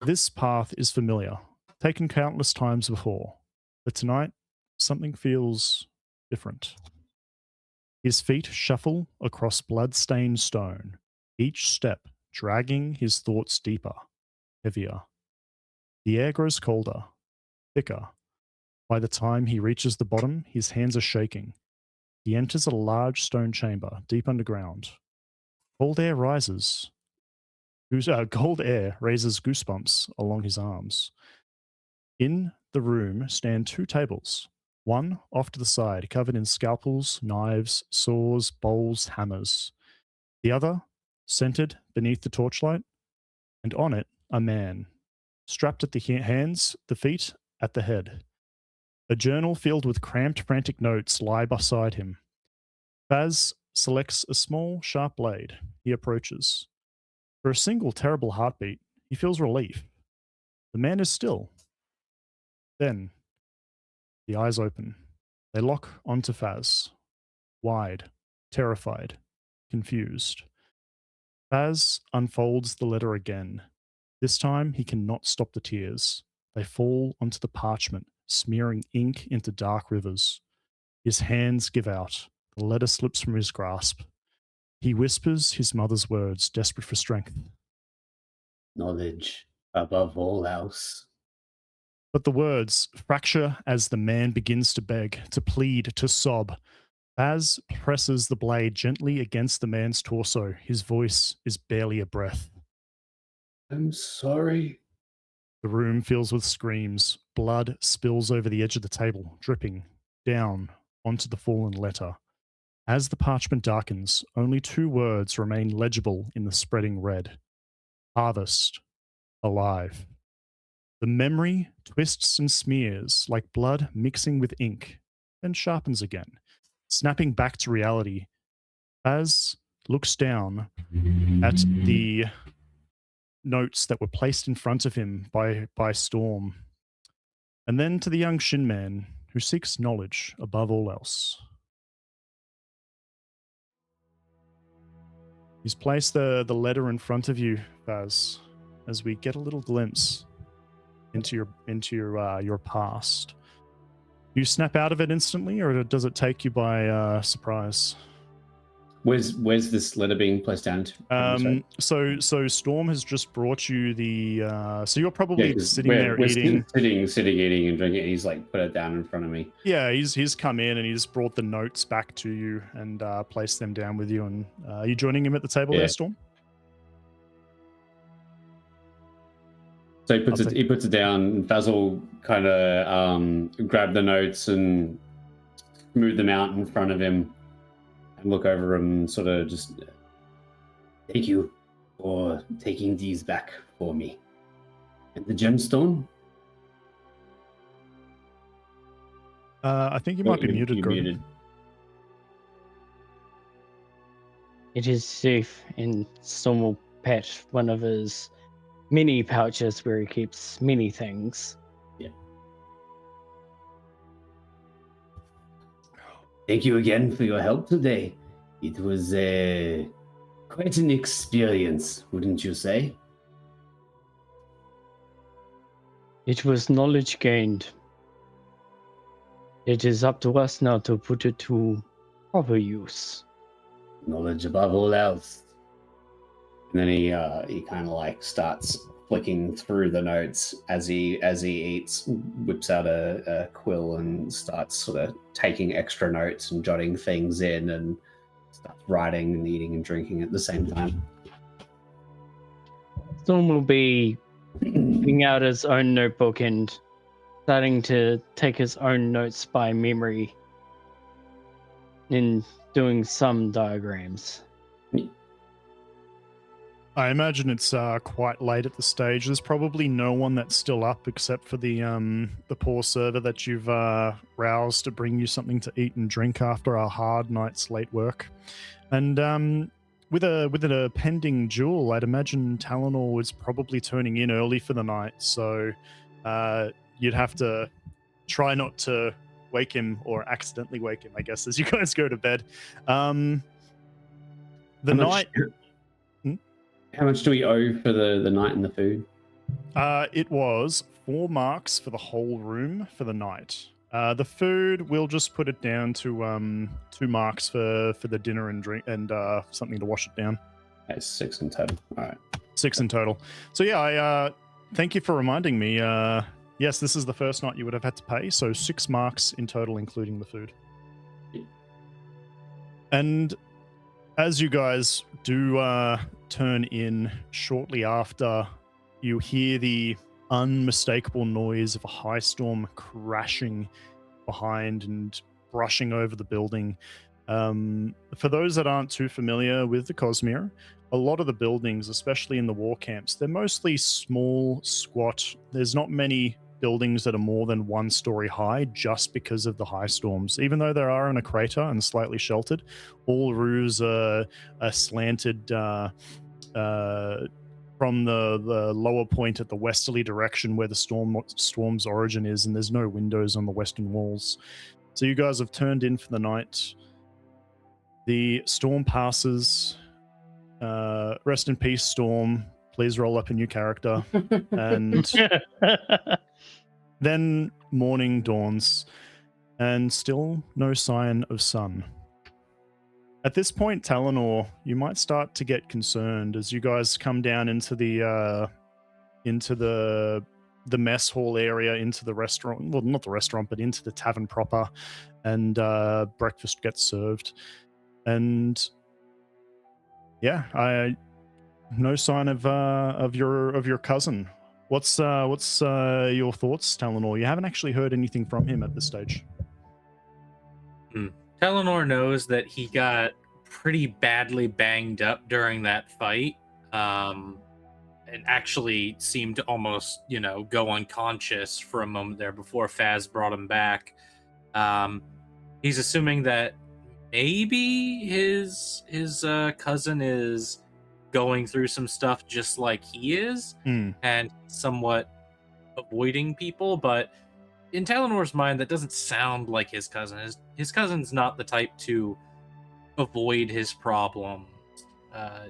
This path is familiar, taken countless times before, but tonight, something feels different. His feet shuffle across blood-stained stone, each step dragging his thoughts deeper, heavier. The air grows colder, thicker. By the time he reaches the bottom, his hands are shaking. He enters a large stone chamber deep underground. Cold air raises goosebumps along his arms. In the room stand 2 tables, one off to the side, covered in scalpels, knives, saws, bowls, hammers. The other, centered beneath the torchlight, and on it, a man, strapped at the hands, the feet, at the head. A journal filled with cramped, frantic notes lie beside him. Faz selects a small, sharp blade. He approaches. For a single terrible heartbeat, he feels relief. The man is still. Then, the eyes open. They lock onto Faz. Wide, terrified, confused. Faz unfolds the letter again. This time, he cannot stop the tears. They fall onto the parchment, smearing ink into dark rivers. His hands give out. The letter slips from his grasp. He whispers his mother's words, desperate for strength. Knowledge above all else. But the words fracture as the man begins to beg, to plead, to sob. Baz presses the blade gently against the man's torso. His voice is barely a breath. I'm sorry. The room fills with screams. Blood spills over the edge of the table, dripping down onto the fallen letter. As the parchment darkens, only 2 words remain legible in the spreading red. Harvest. Alive. The memory twists and smears like blood mixing with ink, then sharpens again, snapping back to reality. Baz looks down at the notes that were placed in front of him by Storm, and then to the young Shin Man who seeks knowledge above all else. He's placed the letter in front of you, Baz, as we get a little glimpse into your past. Do you snap out of it instantly, or does it take you by surprise? Where's this letter being placed down to? So Storm has just brought you the. So you're probably 'Cause sitting there we're eating. sitting, eating and drinking. And he's like put it down in front of me. Yeah, he's come in and he's brought the notes back to you and placed them down with you. And are you joining him at the table there, Storm? So he puts it down. And Basil kind of grab the notes and smooth them out in front of him. Look over him and sort of just thank you for taking these back for me. And the gemstone? I think you might be muted, Grogrin. It is safe in Storm will pet one of his mini pouches where he keeps many things. Yeah. Thank you again for your help today. It was quite an experience, wouldn't you say? It was knowledge gained. It is up to us now to put it to proper use. Knowledge above all else. And then he kind of like starts flicking through the notes as he eats, whips out a quill and starts sort of taking extra notes and jotting things in and starts writing and eating and drinking at the same time. Storm will be picking out his own notebook and starting to take his own notes by memory and doing some diagrams. I imagine it's quite late at the stage. There's probably no one that's still up except for the poor server that you've roused to bring you something to eat and drink after a hard night's late work. And with a pending duel, I'd imagine Talanor was probably turning in early for the night, so you'd have to try not to wake him or accidentally wake him, I guess, as you guys go to bed. How much do we owe for the night and the food? It was 4 marks for the whole room for the night. The food, we'll just put it down to 2 marks for the dinner and drink and something to wash it down. That's 6 in total. All right. 6 in total. So yeah, I thank you for reminding me. Yes, this is the first night you would have had to pay, so 6 marks in total, including the food. And as you guys do turn in shortly after, you hear the unmistakable noise of a high storm crashing behind and brushing over the building. For those that aren't too familiar with the Cosmere, a lot of the buildings, especially in the war camps, they're mostly small, squat. There's not many buildings that are more than 1 story high just because of the high storms. Even though they are in a crater and slightly sheltered, all roofs are slanted from the lower point at the westerly direction where the storm's origin is, and there's no windows on the western walls. So you guys have turned in for the night. The storm passes. Rest in peace, Storm. Please roll up a new character. And then morning dawns, and still no sign of sun. At this point, Talanor, you might start to get concerned as you guys come down into the mess hall area, into the restaurant. Well, not the restaurant, but into the tavern proper, and breakfast gets served. And yeah, no sign of your cousin. What's your thoughts, Talanor? You haven't actually heard anything from him at this stage. Talanor knows that he got pretty badly banged up during that fight. and actually seemed to almost, go unconscious for a moment there before Faz brought him back. He's assuming that maybe his cousin is going through some stuff just like he is, and somewhat avoiding people. But in Talanor's mind, that doesn't sound like his cousin. His cousin's not the type to avoid his problems.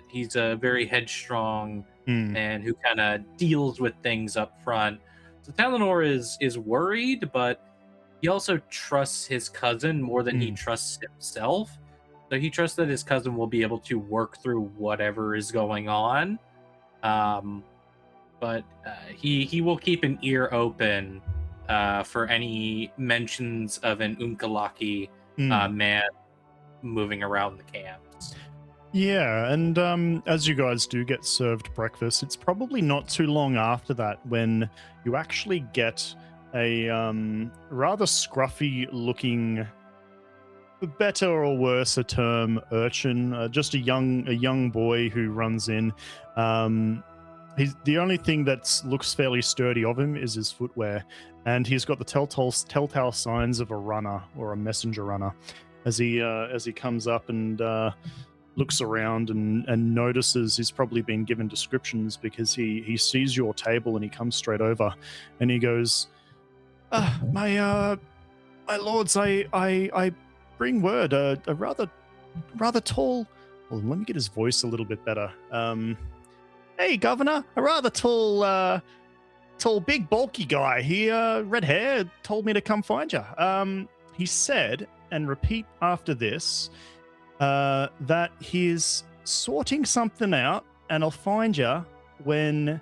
He's a very headstrong man who kind of deals with things up front. So Talanor is worried, but he also trusts his cousin more than he trusts himself. So he trusts that his cousin will be able to work through whatever is going on. But he will keep an ear open for any mentions of an Unkalaki man moving around the camps. Yeah, and as you guys do get served breakfast, it's probably not too long after that when you actually get a rather scruffy-looking, for better or worse a term, urchin, just a young boy who runs in. He's the only thing that looks fairly sturdy of him is his footwear, and he's got the telltale signs of a runner or a messenger runner as he comes up and looks around and notices he's probably been given descriptions because he sees your table and he comes straight over and he goes, my lords, I bring word, a rather tall, well, let me get his voice a little bit better. Hey, Governor, a rather tall, big, bulky guy. He, red hair, told me to come find you. He said, and repeat after this, that he's sorting something out and I'll find you when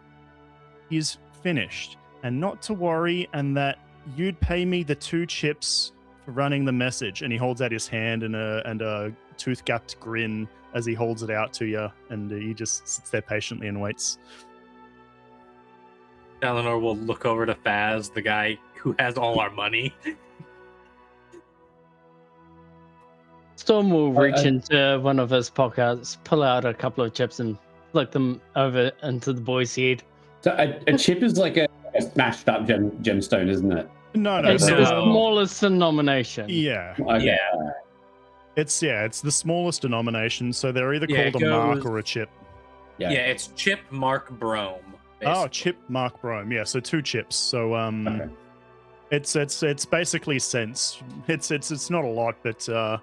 he's finished. And not to worry, and that you'd pay me the 2 chips for running the message. And he holds out his hand and a tooth-gapped grin as he holds it out to you, and he just sits there patiently and waits. Talanor will look over to Faz, the guy who has all our money. Storm will reach into one of his pockets, pull out a couple of chips, and flick them over into the boy's head. So a chip is like a smashed up gemstone, isn't it? No. It's So, the smallest denomination. yeah. Okay. Yeah. It's the smallest denomination, so they're either Yeah, called a mark or a chip. Yeah, it's chip, mark, brome. Oh, basically. chip, mark, brome. Yeah, so 2 chips. So Okay. it's basically cents. It's not a lot, but Yeah.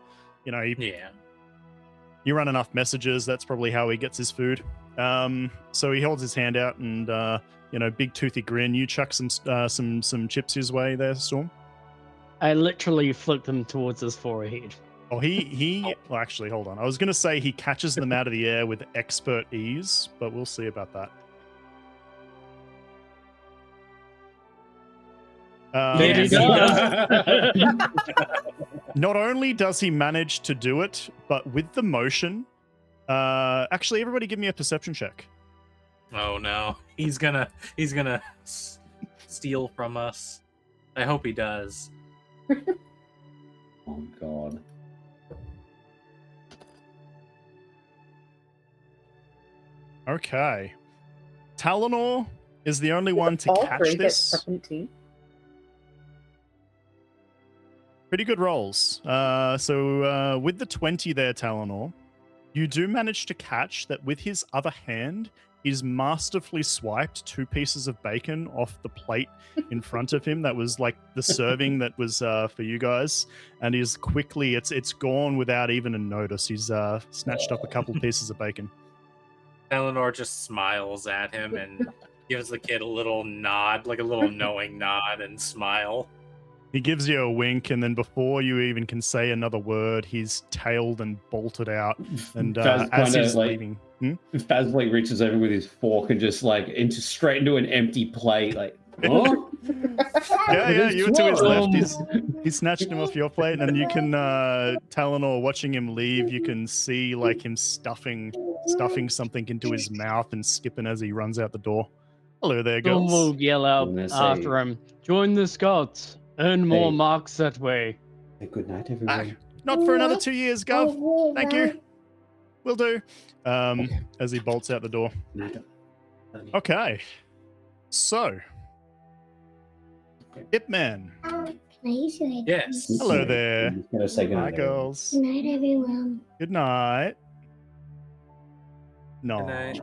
you run enough messages, that's probably how he gets his food. So he holds his hand out and big toothy grin. You chuck some chips his way there, Storm. I literally flick them towards his forehead. Oh, well, actually, hold on. I was going to say he catches them out of the air with expert ease, but we'll see about that. Yes, he does. Not only does he manage to do it, but with the motion. Actually, everybody give me a perception check. Oh no, he's gonna steal from us. I hope he does. Oh God. Okay. Talanor is the only one to All catch 3 get this. 17. Pretty good rolls. So with the 20 there, Talanor, you do manage to catch that with his other hand, he's masterfully swiped 2 pieces of bacon off the plate in front of him. That was like the serving that was for you guys. And he's quickly, it's gone without even a notice. He's snatched up a couple pieces of bacon. Talanor just smiles at him and gives the kid a little nod, like a little knowing nod and smile. He gives you a wink, and then before you even can say another word, he's tailed and bolted out. And Faz as kinda, he's like, leaving, Faz reaches over with his fork and just straight into an empty plate, like, oh? yeah, you were to his swallow. left. He snatched him off your plate, and you can Talanor watching him leave. You can see like him stuffing something into his mouth and skipping as he runs out the door. Hello there, Storm girls. will yell out Goodness after sake. him. Join the scouts. Earn more Hey. marks that way. Hey, good night, everyone. Not for another 2 years, Gov. Thank you. Will do. As he bolts out the door. Night. Okay. So, Hitman. Can I use your headphones? Yes. Hello there. I'm just gonna say good Hi, night, everyone. girls. Good night, everyone. Good night. No. Good night.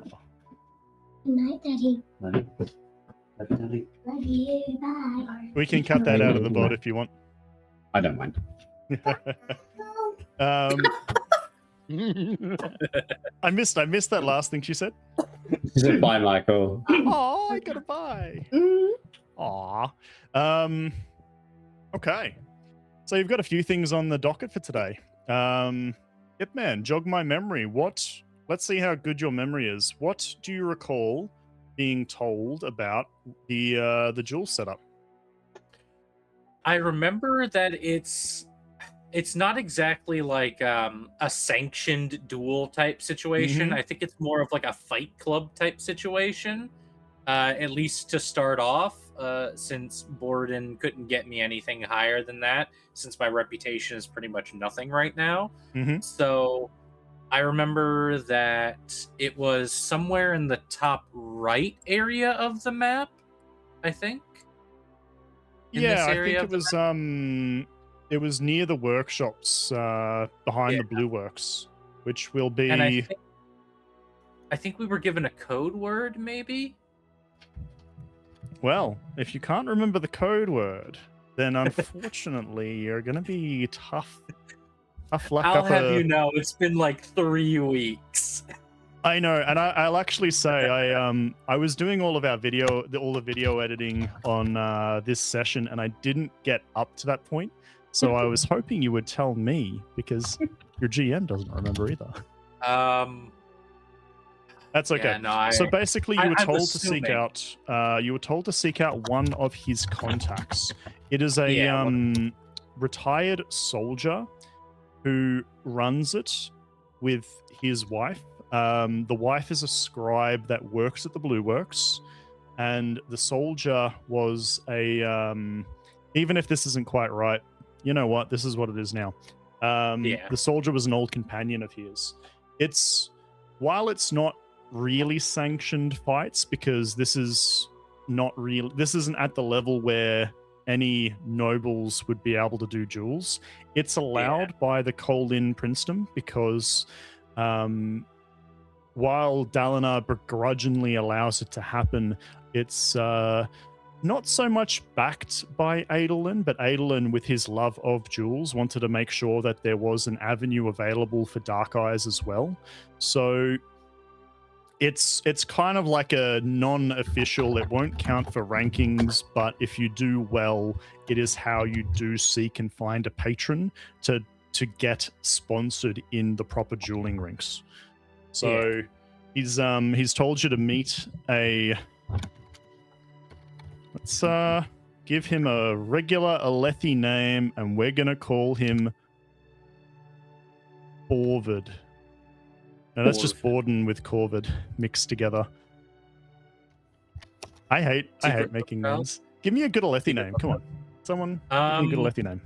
Good night, Daddy. Love you. Love you, Daddy. Love you. Bye. We can cut that out of the VOD if you want. I don't mind. um, I missed that last thing she said. She said bye, Michael. Oh, I gotta buy. Mm. Aw. Okay. So you've got a few things on the docket for today. Hitman, jog my memory. Let's see how good your memory is. What do you recall being told about the duel setup? I remember that it's not exactly like a sanctioned duel type situation. I think it's more of like a fight club type situation, at least to start off, since Borden couldn't get me anything higher than that, since my reputation is pretty much nothing right now. So I remember that it was somewhere in the top right area of the map, I think. Yeah, I think it was near the workshops, behind the Blue Works, which will be. And I think we were given a code word, maybe. Well, if you can't remember the code word, then unfortunately you're gonna be tough luck. I'll have you know, it's been like 3 weeks. I know, and I'll actually say I was doing all of the video editing on this session, and I didn't get up to that point. So I was hoping you would tell me, because your GM doesn't remember either. That's okay. Yeah, no, so basically, you were I'm told to seek out. You were told to seek out one of his contacts. It is a retired soldier who runs it with his wife. The wife is a scribe that works at the Blue Works, and the soldier was a. Even if this isn't quite right, you know what? This is what it is now. The soldier was an old companion of his. While it's not really sanctioned fights, because this is not real. This isn't at the level where any nobles would be able to do duels. It's allowed by the Colin Princedom because while Dalinar begrudgingly allows it to happen, it's not so much backed by Adolin, but Adolin, with his love of duels, wanted to make sure that there was an avenue available for Dark Eyes as well. So it's kind of like a non-official. It won't count for rankings, but if you do well, it is how you do seek and find a patron to get sponsored in the proper dueling rinks. So he's told you to meet a. Let's give him a regular Alethi name, and we're gonna call him Borvid. No, that's just Borden with Corvid mixed together. I hate making names. Give me a good Alethi name. Come on, someone give me a good Alethi name.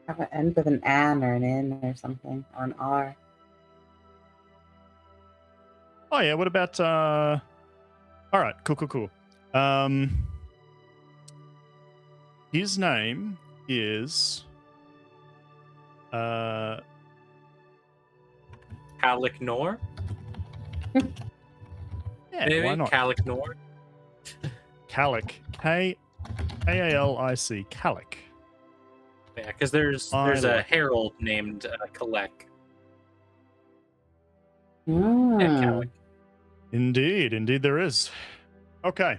Have an end with an an or an in or something, or an r. Oh yeah, what about all right, cool. His name is Kaliknor? Yeah, Maybe why not? Kaliknor. Kalik. K-A-L-I-C. Kalik. Yeah, because there's a herald named Kalek. Yeah, Kalik. Indeed there is. Okay.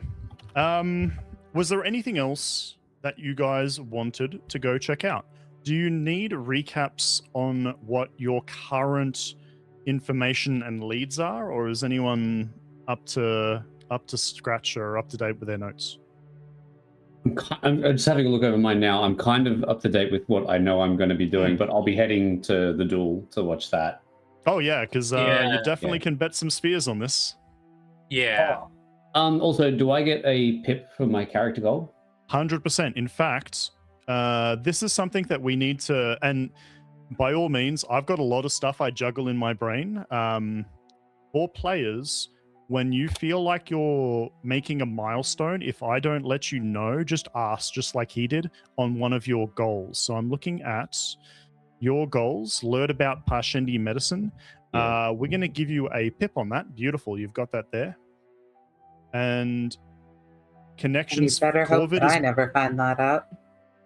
Was there anything else that you guys wanted to go check out? Do you need recaps on what your current information and leads are, or is anyone up to scratch or up to date with their notes? I'm just having a look over mine now. I'm kind of up to date with what I know I'm going to be doing, but I'll be heading to the duel to watch that. Oh yeah, because you definitely can bet some spheres on this. Yeah. Also, do I get a pip for my character goal? 100%. In fact, this is something that we need to, and by all means, I've got a lot of stuff I juggle in my brain. For players, when you feel like you're making a milestone, if I don't let you know, just ask, just like he did, on one of your goals. So I'm looking at your goals. Learn about Parshendi medicine. Yeah. We're going to give you a pip on that. Beautiful. You've got that there. And And you connections. better hope Corvid that is- I never find that out.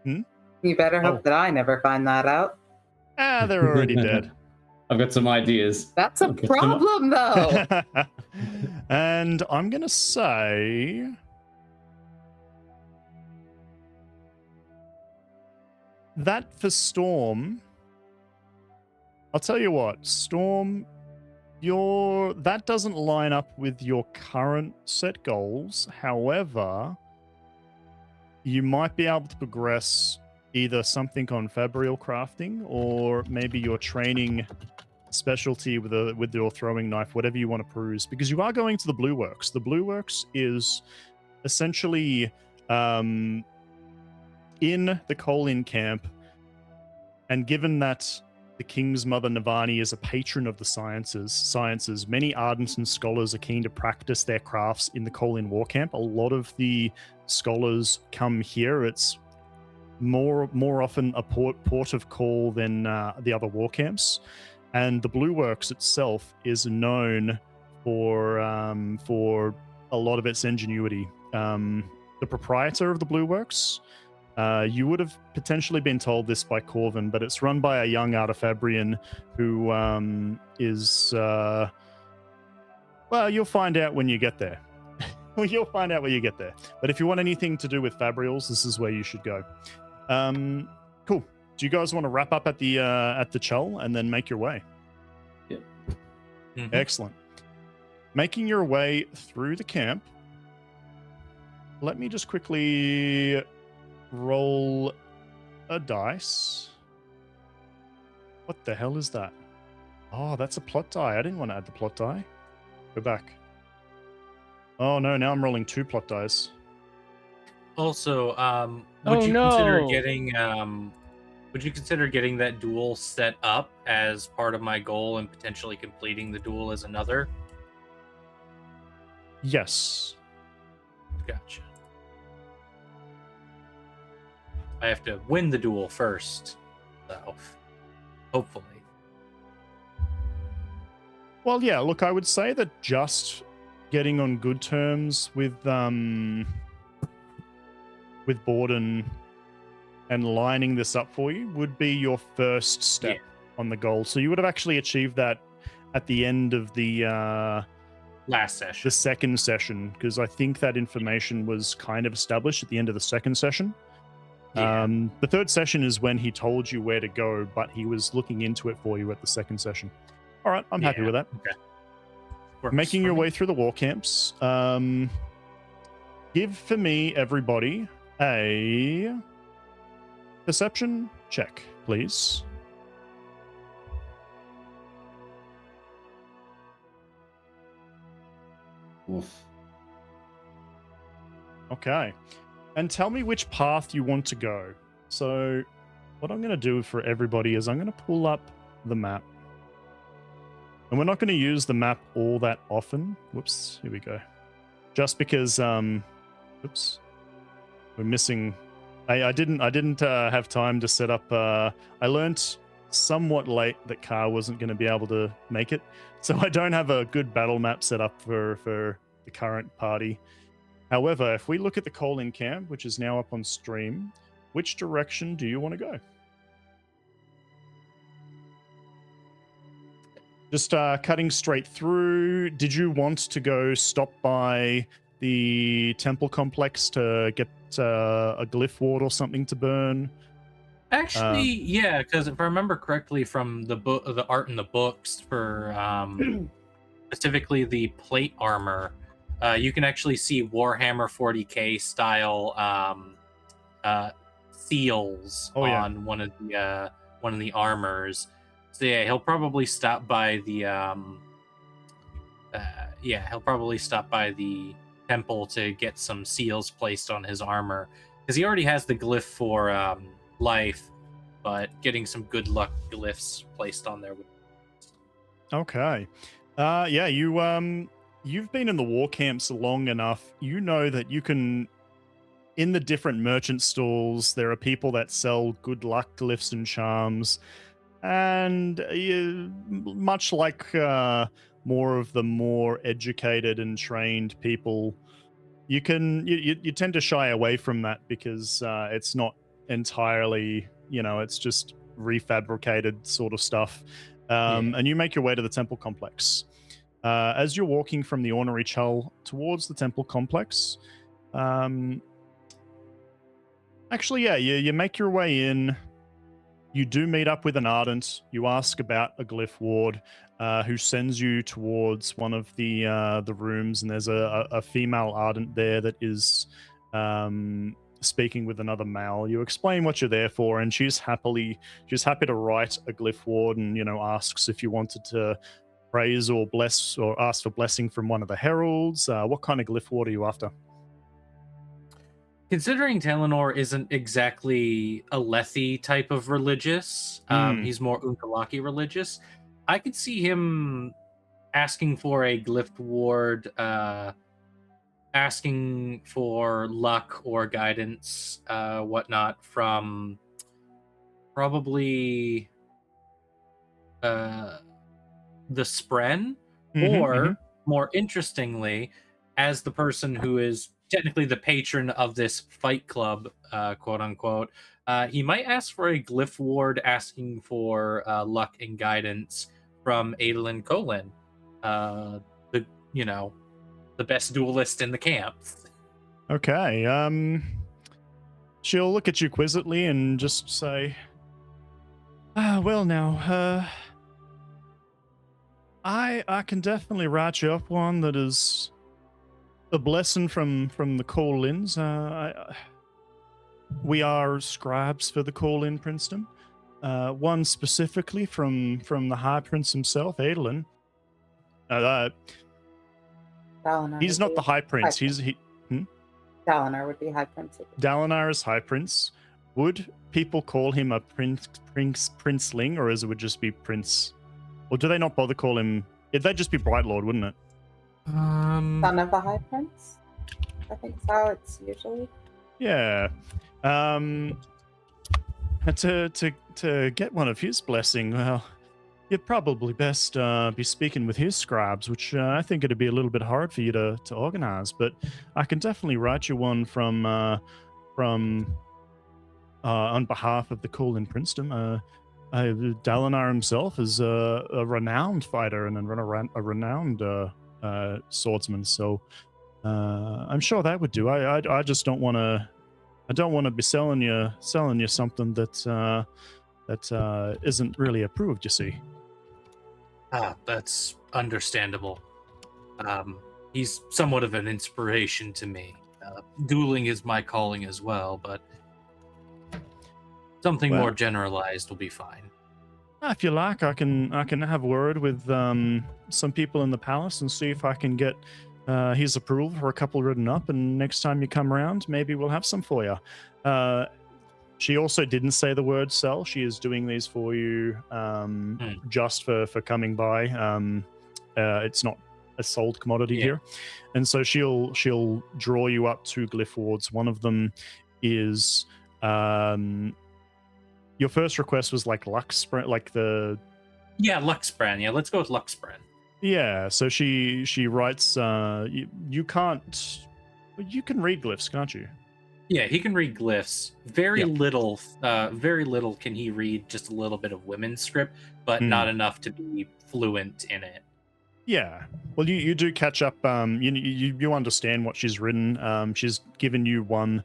Hmm? You better hope Oh. that I never find that out. They're already dead. I've got some ideas. That's a Okay, so- problem, though. And I'm going to say... that for Storm... I'll tell you what, Storm, that doesn't line up with your current set goals. However, you might be able to progress either something on fabrial crafting, or maybe your training specialty with your throwing knife, whatever you want to peruse, because you are going to the Blue Works. The Blue Works is essentially in the Colin camp, and given that the King's Mother Navani is a patron of the sciences, many Ardenton scholars are keen to practice their crafts in the Colin War Camp. A lot of the scholars come here. It's more often a port of call than the other war camps. And the Blue Works itself is known for a lot of its ingenuity. The proprietor of the Blue Works, you would have potentially been told this by Corvin, but it's run by a young Artifabrian who is... well, you'll find out when you get there. You'll find out when you get there. But if you want anything to do with Fabrials, this is where you should go. Cool. Do you guys want to wrap up at the Chull and then make your way? Yeah. Mhm. Excellent. Making your way through the camp. Let me just quickly roll a dice. What the hell is that? Oh, that's a plot die. I didn't want to add the plot die. Go back. Oh no, now I'm rolling 2 plot dice. Also, Oh, would you consider no. getting that duel set up as part of my goal and potentially completing the duel as another? Yes. Gotcha. I have to win the duel first, so hopefully. Well, yeah, look, I would say that just getting on good terms with Borden and lining this up for you would be your first step on the goal. So you would have actually achieved that at the end of the Last session. the second session, because I think that information was kind of established at the end of the second session. Yeah. The third session is when he told you where to go, but he was looking into it for you at the second session. All right, I'm happy Yeah, with that. Okay. Works Making for your me. way through the war camps. Give for me, everybody, a perception check, please. Oof. Okay. And tell me which path you want to go. So what I'm going to do for everybody is I'm going to pull up the map. And we're not going to use the map all that often. Whoops, here we go. Just because, oops, we're missing. I didn't have time to set up. I learnt somewhat late that Kaar wasn't going to be able to make it, so I don't have a good battle map set up for the current party. However, if we look at the Colin camp, which is now up on stream, which direction do you want to go? Just cutting straight through. Did you want to go stop by the temple complex to get a glyph ward or something to burn? Actually, yeah, because if I remember correctly from the book, the art in the books for specifically the plate armor, you can actually see Warhammer 40k style seals on one of the armors. So yeah, he'll probably stop by the temple to get some seals placed on his armor, because he already has the glyph for life, but getting some good luck glyphs placed on there would... Okay. Yeah, you you've been in the war camps long enough. You know that you can, in the different merchant stalls, there are people that sell good luck glyphs and charms, and much like more of the more educated and trained people, you tend to shy away from that because it's not entirely, it's just refabricated sort of stuff. And you make your way to the temple complex. As you're walking from the ornery Chull towards the temple complex, actually, yeah, you make your way in. You do meet up with an Ardent. You ask about a Glyph Ward, who sends you towards one of the rooms, and there's a female Ardent there that is speaking with another male. You explain what you're there for, and she's happy to write a Glyph Ward, and asks if you wanted to praise or bless or ask for blessing from one of the heralds. What kind of Glyph Ward are you after? Considering Talanor isn't exactly a Lethi type of religious, he's more Unkalaki religious, I could see him asking for a Glyph Ward, asking for luck or guidance, whatnot, from probably the Spren, or more interestingly, as the person who is technically the patron of this fight club, quote unquote, he might ask for a Glyph Ward asking for luck and guidance from Adolin Colin, the best duelist in the camp. Okay. She'll look at you quizzically and just say, well now, I can definitely write you up one that is a blessing from the Call-ins. We are scribes for the Call-in Princedom. One specifically from the High Prince himself, Adolin. He's not the High Prince. Talanor would be High Prince. Dalinar is High Prince. Would people call him a princeling, or would just be Prince? Or do they not bother call him? It'd just be Bright Lord, wouldn't it? Son of the High Prince? I think so. It's usually. Yeah. To get one of his blessing, well, you'd probably best be speaking with his scribes, which I think it'd be a little bit hard for you to organize. But I can definitely write you one from on behalf of the Call-in Princedom. Dalinar himself is a renowned fighter and a renowned swordsman, so I'm sure that would do. I just don't want to. I don't want to be selling you something that isn't really approved. You see. That's understandable. He's somewhat of an inspiration to me. Dueling is my calling as well, but something more generalized will be fine. If you like, I can have a word with some people in the palace and see if I can get his approval for a couple written up, and next time you come around, maybe we'll have some for you. She also didn't say the word sell. She is doing these for you just for coming by. It's not a sold commodity here. And so she'll draw you up 2 Glyph Wards. One of them is your first request was like Lux Spren, like the... Yeah, Lux Spren. Yeah, let's go with Lux Spren. Yeah, so she writes, you can't... You can read glyphs, can't you? Yeah, he can read glyphs. Very little can he read just a little bit of women's script, but not enough to be fluent in it. Yeah. Well, you do catch up. You understand what she's written. She's given you one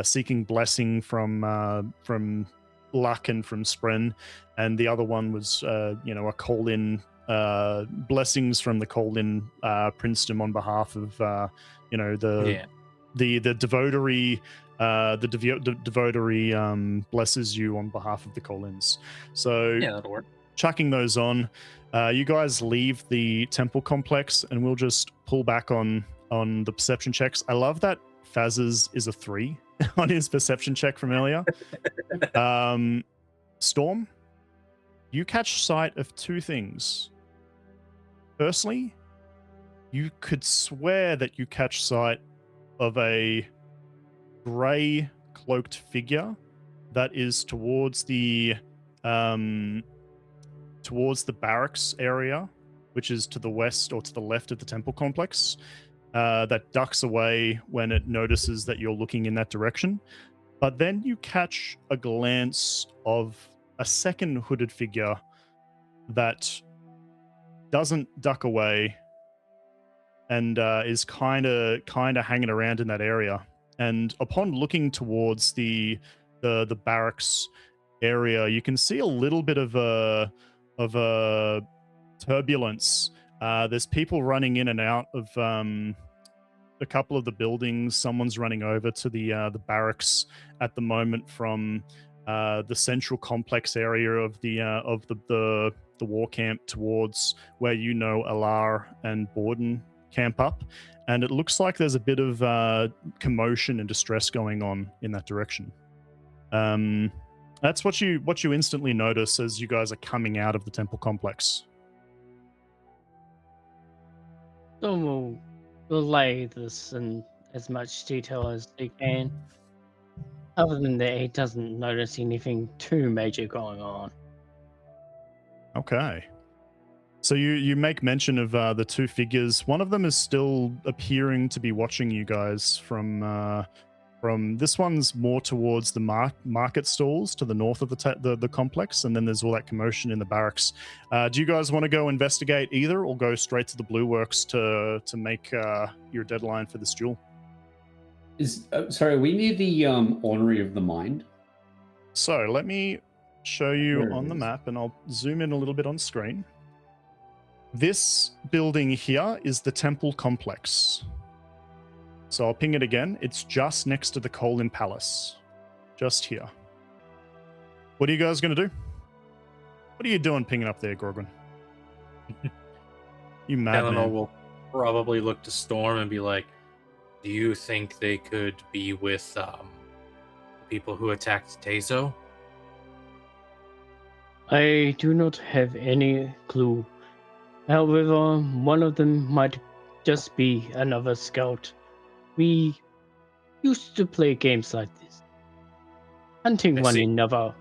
seeking blessing from luck and from Spren, and the other one was a call-in blessings from the call-in princedom on behalf of the devotary. The devotary blesses you on behalf of the call-ins. So yeah, that'll work. Chucking those on, you guys leave the temple complex, and we'll just pull back on the perception checks. I love that Faz's is a 3 on his perception check from earlier. Storm, you catch sight of 2 things. Firstly, you could swear that you catch sight of a grey cloaked figure that is towards the barracks area, which is to the west or to the left of the temple complex, that ducks away when it notices that you're looking in that direction. But then you catch a glance of a second hooded figure that doesn't duck away and is kind of hanging around in that area. And upon looking towards the barracks area, you can see a little bit of a turbulence. There's people running in and out of a couple of the buildings. Someone's running over to the barracks at the moment from the central complex area of the war camp towards where Alar and Borden camp up, and it looks like there's a bit of commotion and distress going on in that direction. That's what you instantly notice as you guys are coming out of the temple complex. So we'll lay this in as much detail as they can. Other than that, he doesn't notice anything too major going on. Okay. So you make mention of the two figures. One of them is still appearing to be watching you guys from this one's more towards the market stalls to the north of the complex, and then there's all that commotion in the barracks. Do you guys want to go investigate either, or go straight to the Blue Works to make your deadline for this duel? Sorry, are we near the Ornery of the Mind? So let me show you on the map, and I'll zoom in a little bit on screen. This building here is the temple complex. So I'll ping it again. It's just next to the Colin Palace. Just here. What are you guys going to do? What are you doing pinging up there, Grogrin? You madman. Talanor will probably look to Storm and be like, do you think they could be with people who attacked Tezo? I do not have any clue. However, one of them might just be another scout. We used to play games like this, hunting one another.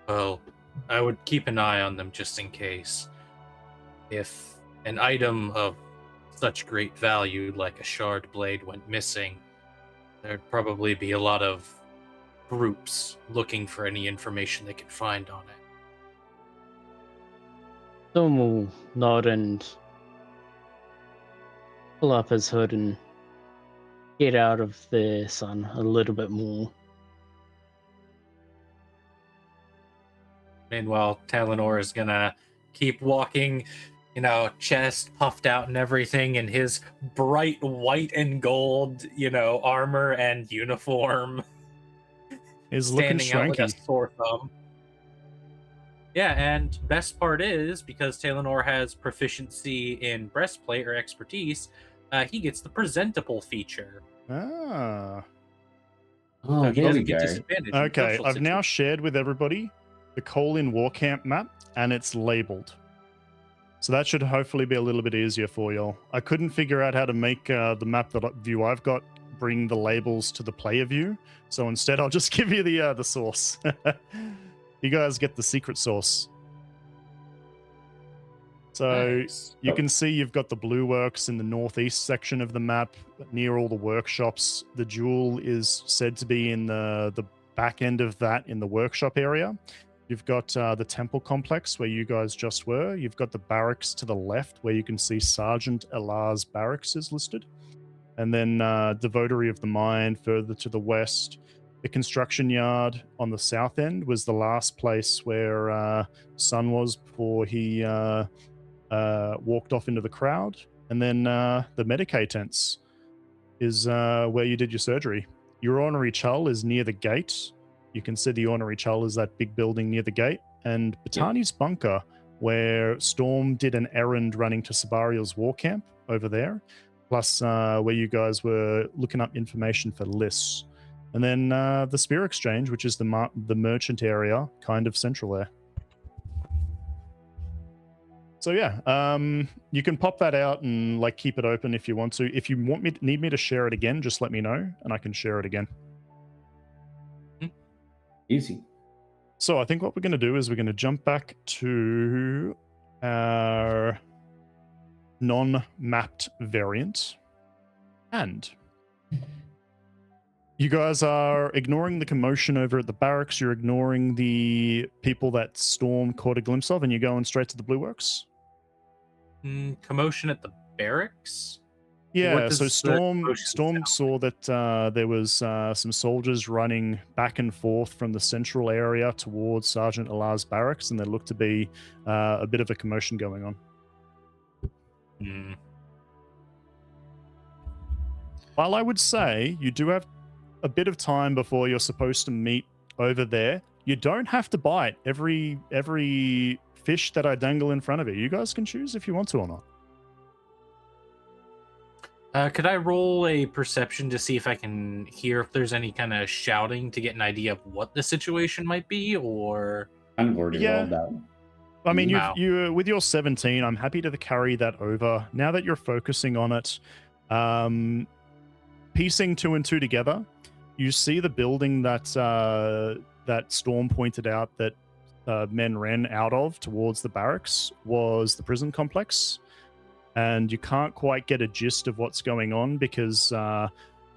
Well, I would keep an eye on them just in case. If an item of such great value like a shard blade went missing, there'd probably be a lot of groups looking for any information they could find on it. Storm will nod and pull up his hood and get out of the sun a little bit more. Meanwhile, Talanor is gonna keep walking, chest puffed out and everything in his bright white and gold, armor and uniform. Is looking standing out like a swanky. sore thumb. Yeah, and best part is, because Talanor has proficiency in breastplate or expertise, he gets the presentable feature. Ah. Oh, So he there we doesn't get go. disadvantage. in Okay, social I've now situations. shared with everybody the Colin Warcamp map, and it's labeled. So that should hopefully be a little bit easier for y'all. I couldn't figure out how to make the map view I've got bring the labels to the player view. So instead, I'll just give you the source. You guys get the secret source. So Nice. you can see you've got the Blue Works in the northeast section of the map, near all the workshops. The duel is said to be in the back end of that, in the workshop area. You've got the temple complex where you guys just were. You've got the barracks to the left where you can see Sergeant Elar's barracks is listed. And then Devotery of the Mind further to the west. The construction yard on the south end was the last place where Sun was before he walked off into the crowd. And then the Medicae tents is where you did your surgery. Your Ornery Chull is near the gate. You can see the Ornery Chull is that big building near the gate. And Botani's bunker, where Storm did an errand running to Sabariel's war camp over there. Plus where you guys were looking up information for lists. And then the Spear Exchange, which is the merchant area, kind of central there. So yeah, you can pop that out and like keep it open if you want to. If you need me to share it again, just let me know and I can share it again. Easy. So I think what we're going to do is we're going to jump back to our non-mapped variant, and you guys are ignoring the commotion over at the barracks. You're ignoring the people that Storm caught a glimpse of, and you're going straight to the Blue Works. Commotion at the barracks? Yeah, so does the Storm commotion sound saw that there was some soldiers running back and forth from the central area towards Sergeant Allah's barracks, and there looked to be a bit of a commotion going on. While I would say you do have a bit of time before you're supposed to meet over there, you don't have to bite every fish that I dangle in front of you. You guys can choose if you want to or not. Could I roll a perception to see if I can hear if there's any kind of shouting to get an idea of what the situation might be, or? I've already rolled that. I mean, Wow. you with your 17, I'm happy to carry that over. Now that you're focusing on it, piecing 2 and 2 together, you see the building that that Storm pointed out that men ran out of towards the barracks was the prison complex. And you can't quite get a gist of what's going on because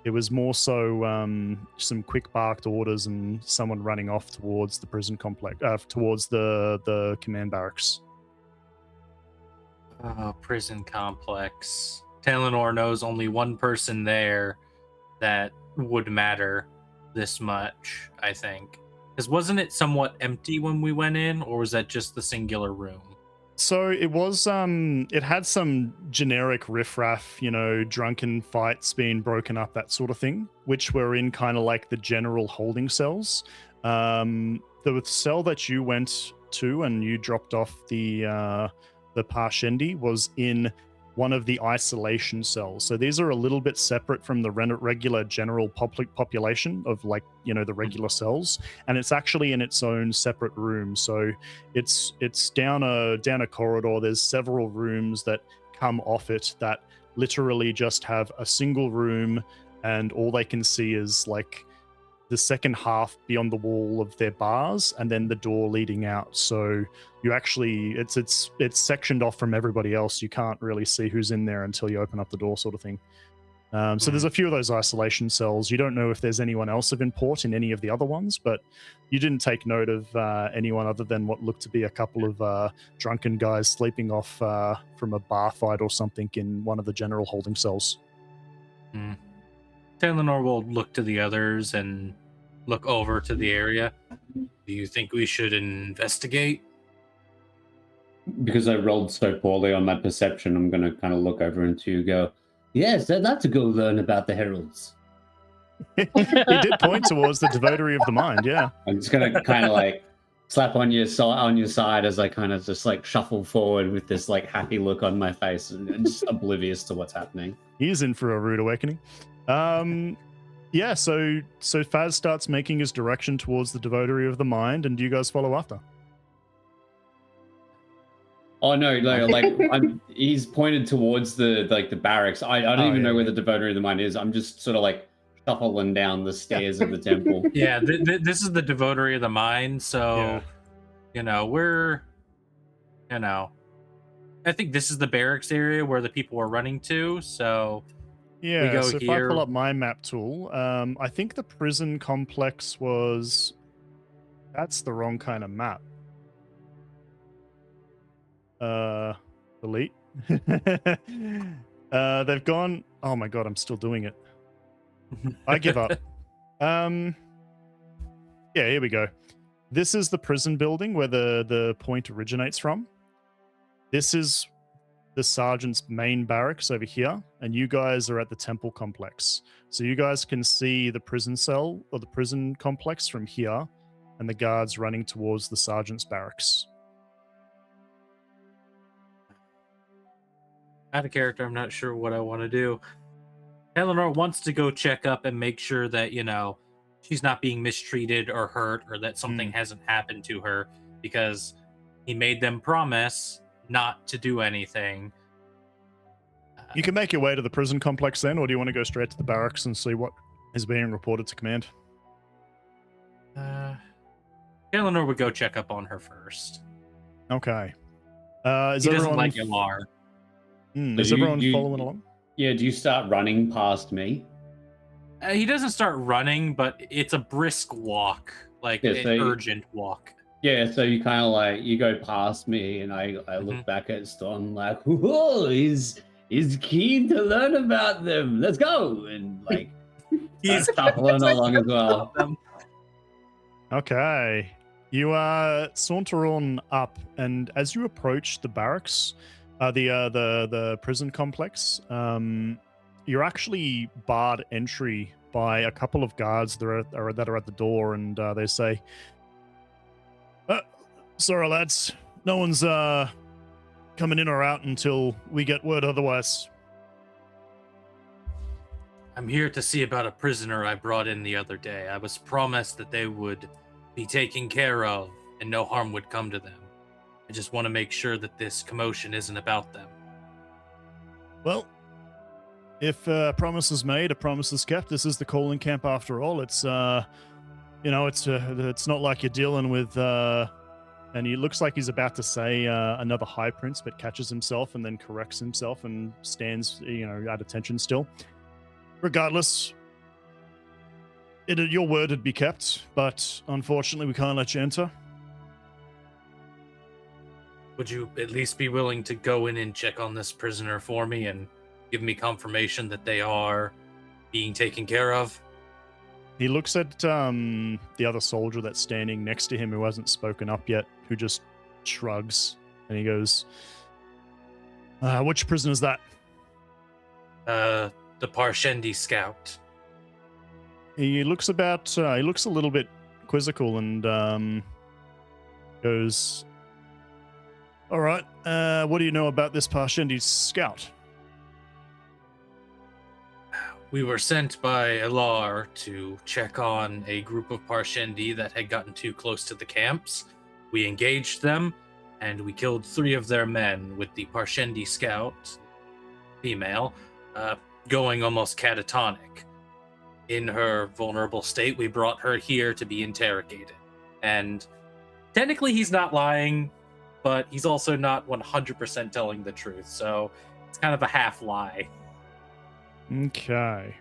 it was more so some quick barked orders and someone running off towards the prison complex, towards the command barracks. Prison complex. Talanor knows only one person there that would matter this much, I think. Because wasn't it somewhat empty when we went in, or was that just the singular room? So it was, it had some generic riffraff, drunken fights being broken up, that sort of thing, which were in kind of like the general holding cells. The cell that you went to and you dropped off the Parshendi was in one of the isolation cells. So these are a little bit separate from the regular general public population of the regular cells, and it's actually in its own separate room. So it's down a corridor. There's several rooms that come off it that literally just have a single room, and all they can see is like the second half beyond the wall of their bars and then the door leading out. So you actually, it's sectioned off from everybody else. You can't really see who's in there until you open up the door, sort of thing. So there's a few of those isolation cells. You don't know if there's anyone else of import in any of the other ones, but you didn't take note of anyone other than what looked to be a couple of drunken guys sleeping off from a bar fight or something in one of the general holding cells. Talanor will look to the others and look over to the area. Do you think we should investigate? Because I rolled so poorly on my perception, I'm going to kind of look over into you and go, yes, I'd like to go learn about the heralds. He did point towards the devotary of the mind, yeah. I'm just going to kind of like slap on your side as I kind of just like shuffle forward with this like happy look on my face and just oblivious to what's happening. He's in for a rude awakening. Yeah, so Faz starts making his direction towards the devotary of the mind, and do you guys follow after? Oh no, like he's pointed towards the barracks. I don't even know where the devotary of the mind is. I'm just sort of like shuffling down the stairs of the temple. Yeah, this is the devotary of the mind. So, we're, I think this is the barracks area where the people were running to. So, yeah. So if I pull up my map tool, I think the prison complex was. That's the wrong kind of map. Delete. They've gone. Oh my god, I'm still doing it. I give up. Yeah, here we go. This is the prison building where the point originates from. This is the sergeant's main barracks over here, and you guys are at the temple complex. So you guys can see the prison cell or the prison complex from here, and the guards running towards the sergeant's barracks. Out of character, I'm not sure what I want to do. Eleanor wants to go check up and make sure that, she's not being mistreated or hurt, or that something hasn't happened to her, because he made them promise not to do anything. You can make your way to the prison complex then, or do you want to go straight to the barracks and see what is being reported to command? Talanor would go check up on her first. Okay. Is He doesn't everyone like Ilar. Is everyone following along? Yeah, do you start running past me? He doesn't start running, but it's a brisk walk, like Yeah, an so urgent walk. Yeah, so you kind of like, you go past me and I look back at Storm like, whoa, he's keen to learn about them. Let's go. And like, he's shuffling along as well. Okay. You saunter on up, and as you approach the barracks, the prison complex, you're actually barred entry by a couple of guards that are at the door, and they say, "Sorry, lads, no one's coming in or out until we get word otherwise." I'm here to see about a prisoner I brought in the other day. I was promised that they would be taken care of and no harm would come to them. I just want to make sure that this commotion isn't about them. Well, if a promise is made, a promise is kept. This is the calling camp after all. It's it's not like you're dealing with and he looks like he's about to say another high prince, but catches himself and then corrects himself and stands at attention still. Regardless, your word would be kept, but unfortunately we can't let you enter. Would you at least be willing to go in and check on this prisoner for me and give me confirmation that they are being taken care of? He looks at the other soldier that's standing next to him who hasn't spoken up yet, who just shrugs, and he goes, which prisoner is that? The Parshendi scout. He looks he looks a little bit quizzical and goes, all right, what do you know about this Parshendi scout? We were sent by Ilar to check on a group of Parshendi that had gotten too close to the camps. We engaged them, and we killed 3 of their men, with the Parshendi scout, female, going almost catatonic. In her vulnerable state, we brought her here to be interrogated. And technically he's not lying, but he's also not 100% telling the truth, so it's kind of a half lie. Okay.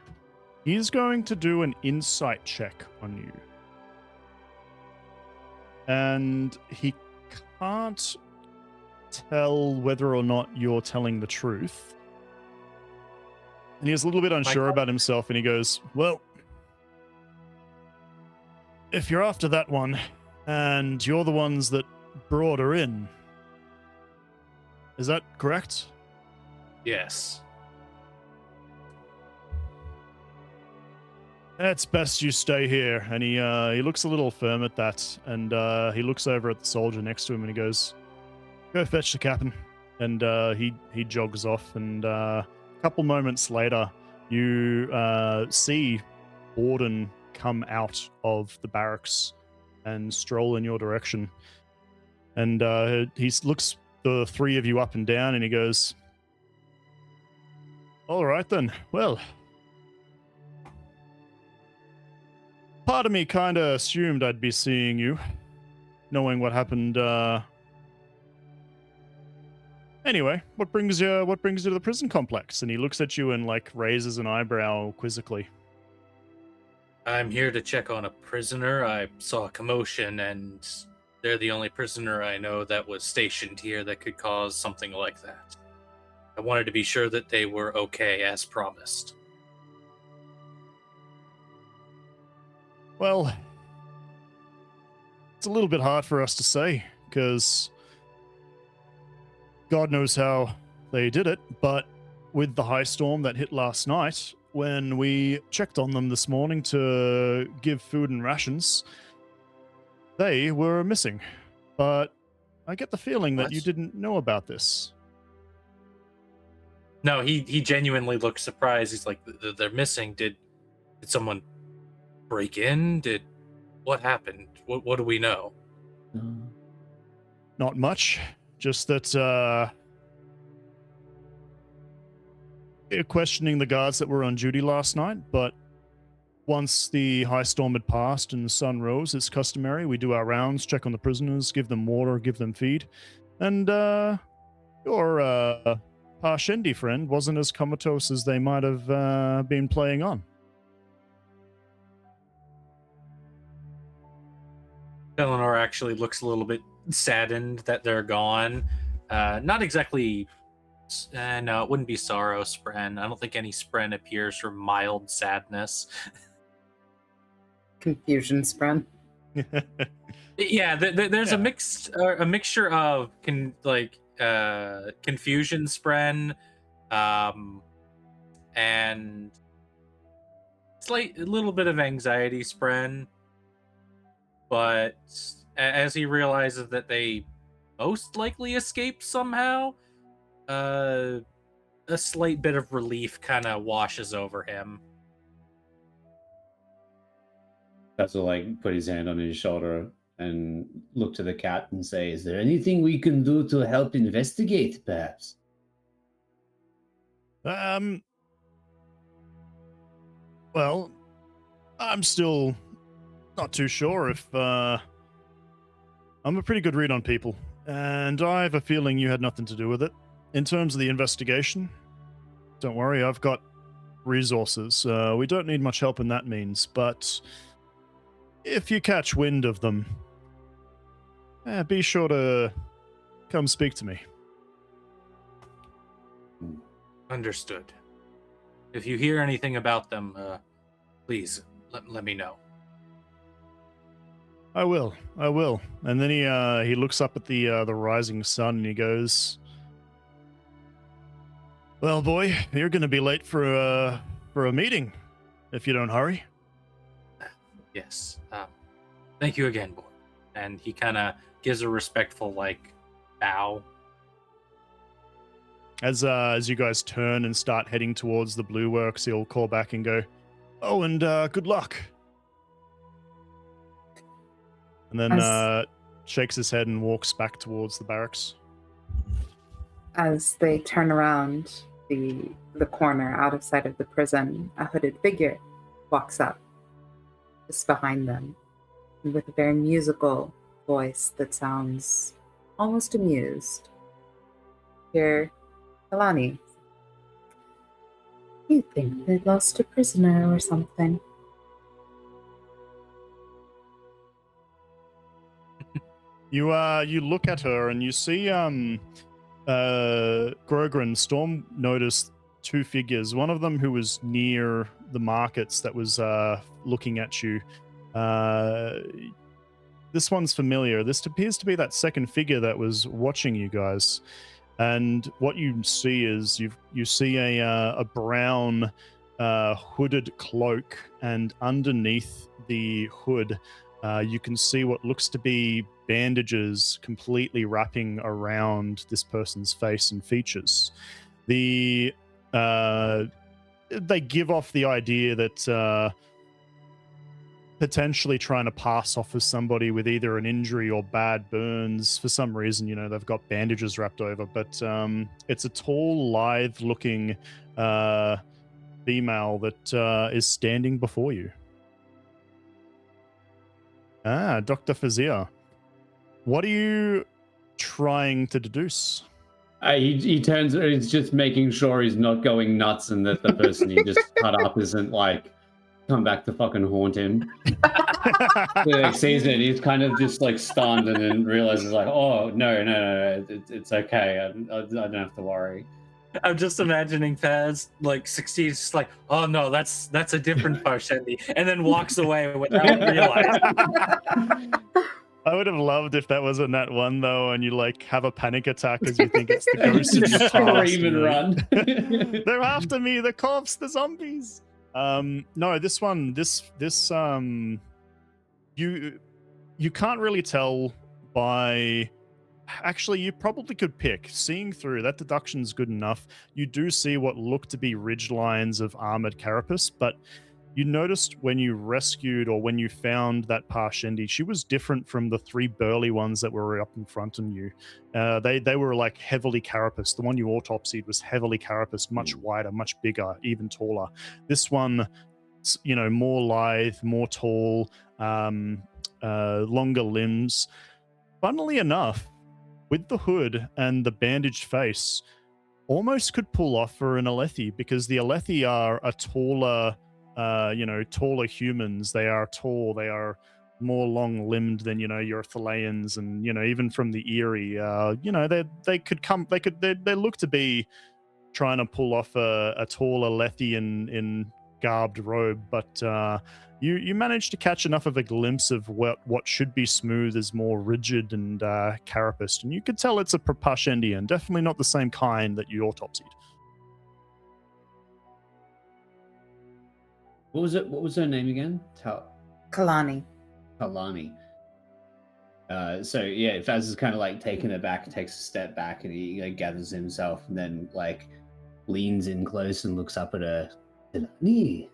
He's going to do an insight check on you. And he can't tell whether or not you're telling the truth. And he's a little bit unsure about himself, and he goes, well, if you're after that one, and you're the ones that brought her in, is that correct? Yes. It's best you stay here. And he looks a little firm at that, and he looks over at the soldier next to him, and he goes, go fetch the captain. And he jogs off, and a couple moments later, you see Borden come out of the barracks and stroll in your direction. And he looks the 3 of you up and down, and he goes, all right then, well, part of me kind of assumed I'd be seeing you, knowing what happened. Anyway, what brings you to the prison complex? And he looks at you and like raises an eyebrow quizzically. I'm here to check on a prisoner. I saw a commotion, and they're the only prisoner I know that was stationed here that could cause something like that. I wanted to be sure that they were okay, as promised. Well, it's a little bit hard for us to say, because God knows how they did it, but with the high storm that hit last night, when we checked on them this morning to give food and rations, they were missing. But I get the feeling that you didn't know about this. No, he genuinely looks surprised. He's like, they're missing. Did someone break in? What happened? What do we know? Not much. Just that questioning the guards that were on duty last night, but once the high storm had passed and the sun rose, it's customary. We do our rounds, check on the prisoners, give them water, give them feed. And your Parshendi friend wasn't as comatose as they might have been playing on. Talanor actually looks a little bit saddened that they're gone. Not exactly. No, it wouldn't be sorrow, Spren. I don't think any Spren appears for mild sadness. Confusion, Spren. Yeah, there's a mixture of confusion, Spren, and a little bit of anxiety, Spren. But as he realizes that they most likely escaped somehow, a slight bit of relief kind of washes over him. That's like put his hand on his shoulder and look to the cat and say, "Is there anything we can do to help investigate, perhaps?" Well, I'm still not too sure if I'm a pretty good read on people, and I have a feeling you had nothing to do with it. In terms of the investigation, don't worry, I've got resources. We don't need much help in that means, but if you catch wind of them, be sure to come speak to me. Understood. If you hear anything about them, please let me know. I will. And then he looks up at the rising sun and he goes, "Well, boy, you're going to be late for a meeting if you don't hurry." Yes. Thank you again, boy. And he kind of gives a respectful bow. As you guys turn and start heading towards the Blue Works, he'll call back and go, "Oh, and good luck." And then shakes his head and walks back towards the barracks. As they turn around the corner out of sight of the prison, a hooded figure walks up just behind them, and with a very musical voice that sounds almost amused. Here, Calani. You think they lost a prisoner or something? You look at her and you see Grogrin. Storm noticed two figures. One of them who was near the markets that was looking at you. This one's familiar. This appears to be that second figure that was watching you guys. And what you see is you see a brown hooded cloak, and underneath the hood you can see what looks to be bandages completely wrapping around this person's face and features. They give off the idea that potentially trying to pass off as somebody with either an injury or bad burns. For some reason, they've got bandages wrapped over, but it's a tall, lithe-looking female that is standing before you. Dr. Fazir. What are you trying to deduce? He turns. He's just making sure he's not going nuts, and that the person he just cut up isn't come back to fucking haunt him. He sees it. He's kind of just stunned, and then realizes oh no, it's okay. I don't have to worry. I'm just imagining Faz succeeds, just oh no, that's a different Parshendi, and then walks away without realizing. I would have loved if that wasn't that one though, and you have a panic attack as you think it's the ghost of your past. Even run. They're after me, the cops, the zombies. No, this one, you can't really tell by. Actually, you probably could pick. Seeing through, that deduction's good enough. You do see what look to be ridge lines of armored carapace, but you noticed when you rescued or when you found that Parshendi, she was different from the 3 burly ones that were up in front of you. They were like heavily carapaced. The one you autopsied was heavily carapaced, much wider, much bigger, even taller. This one, more lithe, more tall, longer limbs. Funnily enough, with the hood and the bandaged face, almost could pull off for an Alethi, because the Alethi are a taller, taller humans. They are tall. They are more long-limbed than your Thalians, and even from the Eerie, they look to be trying to pull off a tall Alethi in garbed robe, but you managed to catch enough of a glimpse of what should be smooth is more rigid and carapaced, and you could tell it's a Parshendian, definitely not the same kind that you autopsied. What was her name again? Calani. Calani. So yeah, Faz is kind of like taken aback, takes a step back, and he gathers himself, and then like leans in close and looks up at her. Calani.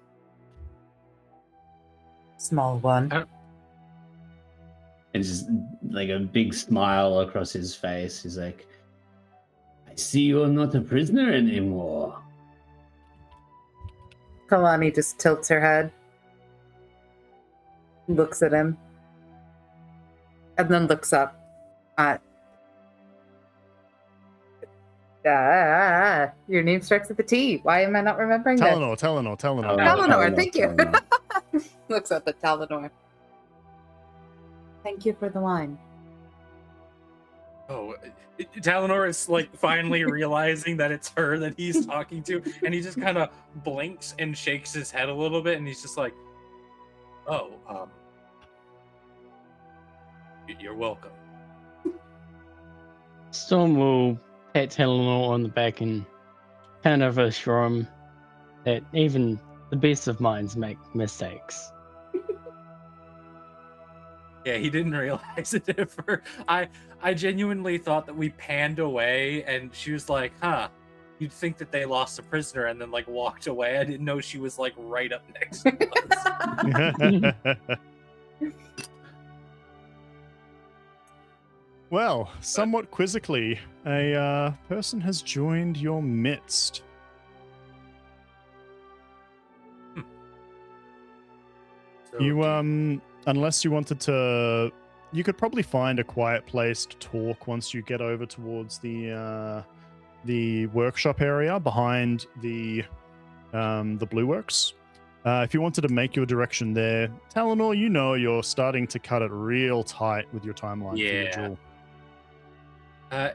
Small one. And just like a big smile across his face. He's like, I see you're not a prisoner anymore. Kalani just tilts her head, looks at him, and then looks up at your name starts with a T. Why am I not remembering that? Talanor. Talanor, thank you. Looks up at Talanor. Thank you for the wine. Oh, Talanor is like finally realizing that it's her that he's talking to, and he just kind of blinks and shakes his head a little bit, and he's just like, "Oh, you're welcome." Storm will pat Talanor on the back and kind of assure him that even the best of minds make mistakes. Yeah, he didn't realize it at first. I genuinely thought that we panned away, and she was like, "Huh, you'd think that they lost a prisoner," and then like walked away. I didn't know she was like right up next to us. Well, somewhat quizzically, a person has joined your midst. So, You unless you wanted to, you could probably find a quiet place to talk once you get over towards the workshop area behind the Blue Works. If you wanted to make your direction there, Talanor, you're starting to cut it real tight with your timeline. Yeah. For your duel.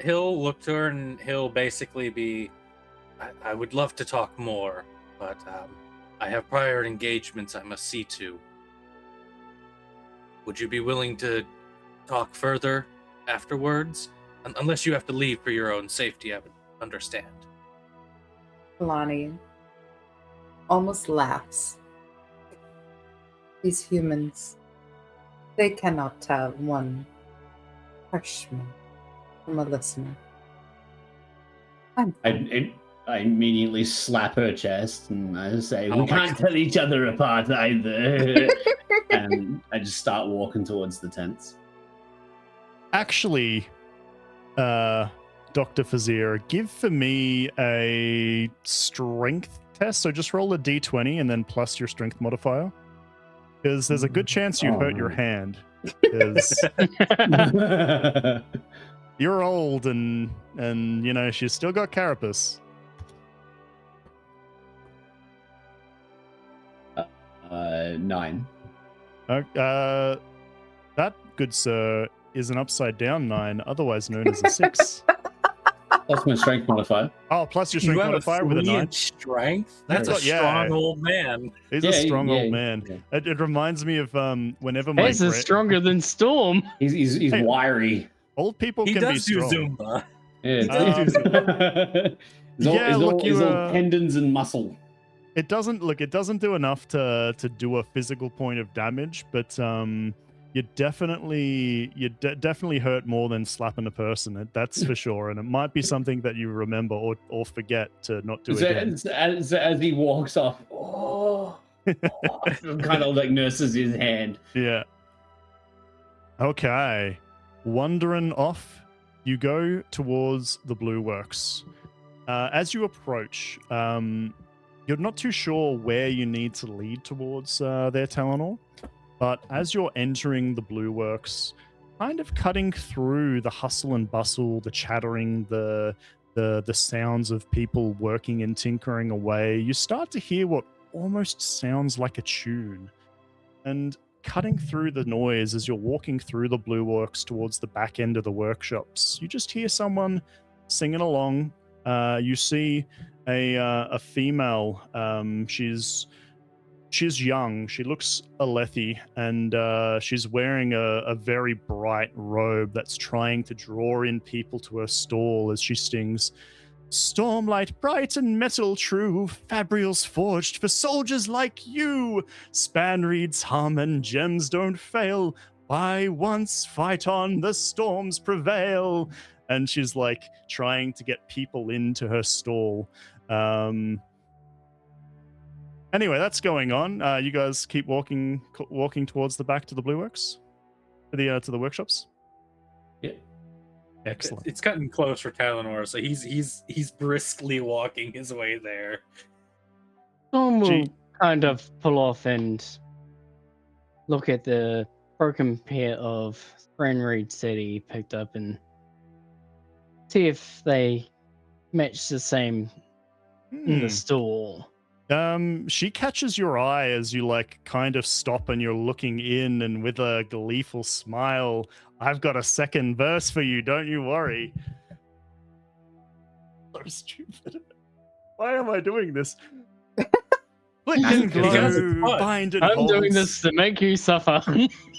He'll look to her and he'll basically be, I would love to talk more, but I have prior engagements I must see to. Would you be willing to talk further afterwards? Unless you have to leave for your own safety, I would understand. Kalani almost laughs. These humans, they cannot tell one freshman from a listener. I immediately slap her chest and I say, Oh we can't tell each other apart either. And I just start walking towards the tents. Actually, Dr. Fazir, give for me a strength test. So just roll a d20 and then plus your strength modifier. Because there's a good chance you hurt your hand. Because you're old and she's still got carapace. 9. That, good sir, is an upside down 9, otherwise known as a 6. Plus my strength modifier. Oh, plus your strength modifier with a 9. Strength? That's He's a got- strong old man. He's a strong old man. Yeah. It reminds me of whenever my This is stronger than Storm. He's Hey. wiry. old people He can does be do strong. Zumba. Yeah, it's all tendons and muscle. It doesn't do enough to do a physical point of damage, but you definitely hurt more than slapping a person. That's for sure, and it might be something that you remember or forget to not do again. As he walks off, Kind of like nurses his hand. Yeah. Okay. Wandering off, you go towards the Blue Works. As you approach, you're not too sure where you need to lead towards there, Talanor. But as you're entering the Blue Works, kind of cutting through the hustle and bustle, the chattering, the sounds of people working and tinkering away, you start to hear what almost sounds like a tune. And cutting through the noise as you're walking through the Blue Works towards the back end of the workshops, you just hear someone singing along. You see a female. She's young. She looks Alethi, and she's wearing a very bright robe that's trying to draw in people to her stall as she sings, "Stormlight bright and metal true, fabrials forged for soldiers like you. Span reeds hum and gems don't fail. By once fight on, the storms prevail." And she's like trying to get people into her stall. Anyway, that's going on. You guys keep walking towards the back to the Blue Works, to the workshops. Yeah. Excellent. It's cutting close for Talanor, so he's briskly walking his way there. Storm will Gee. kind of pull off and look at the broken pair of Spren reeds that he picked up and see if they match the same in the store. She catches your eye as you like kind of stop and you're looking in, and with a gleeful smile, "I've got a second verse for you, don't you worry." So stupid. Why am I doing this? Flick and Because it's glow, fun. bind and I'm doing holds. this to make you suffer.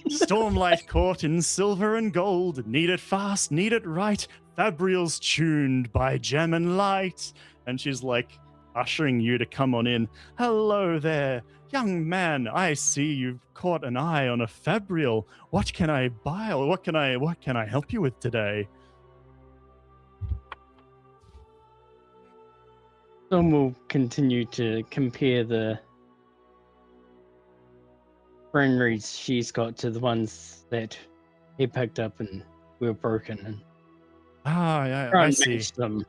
Stormlight caught in silver and gold. Need it fast, need it right. Fabrials tuned by gem and light. And she's like ushering you to come on in. "Hello there, young man. I see you've caught an eye on a fabrial. What can I buy, or what can I help you with today?" Storm will continue to compare the Spren reeds she's got to the ones that he picked up and were broken, and Yeah, try I and see. match them.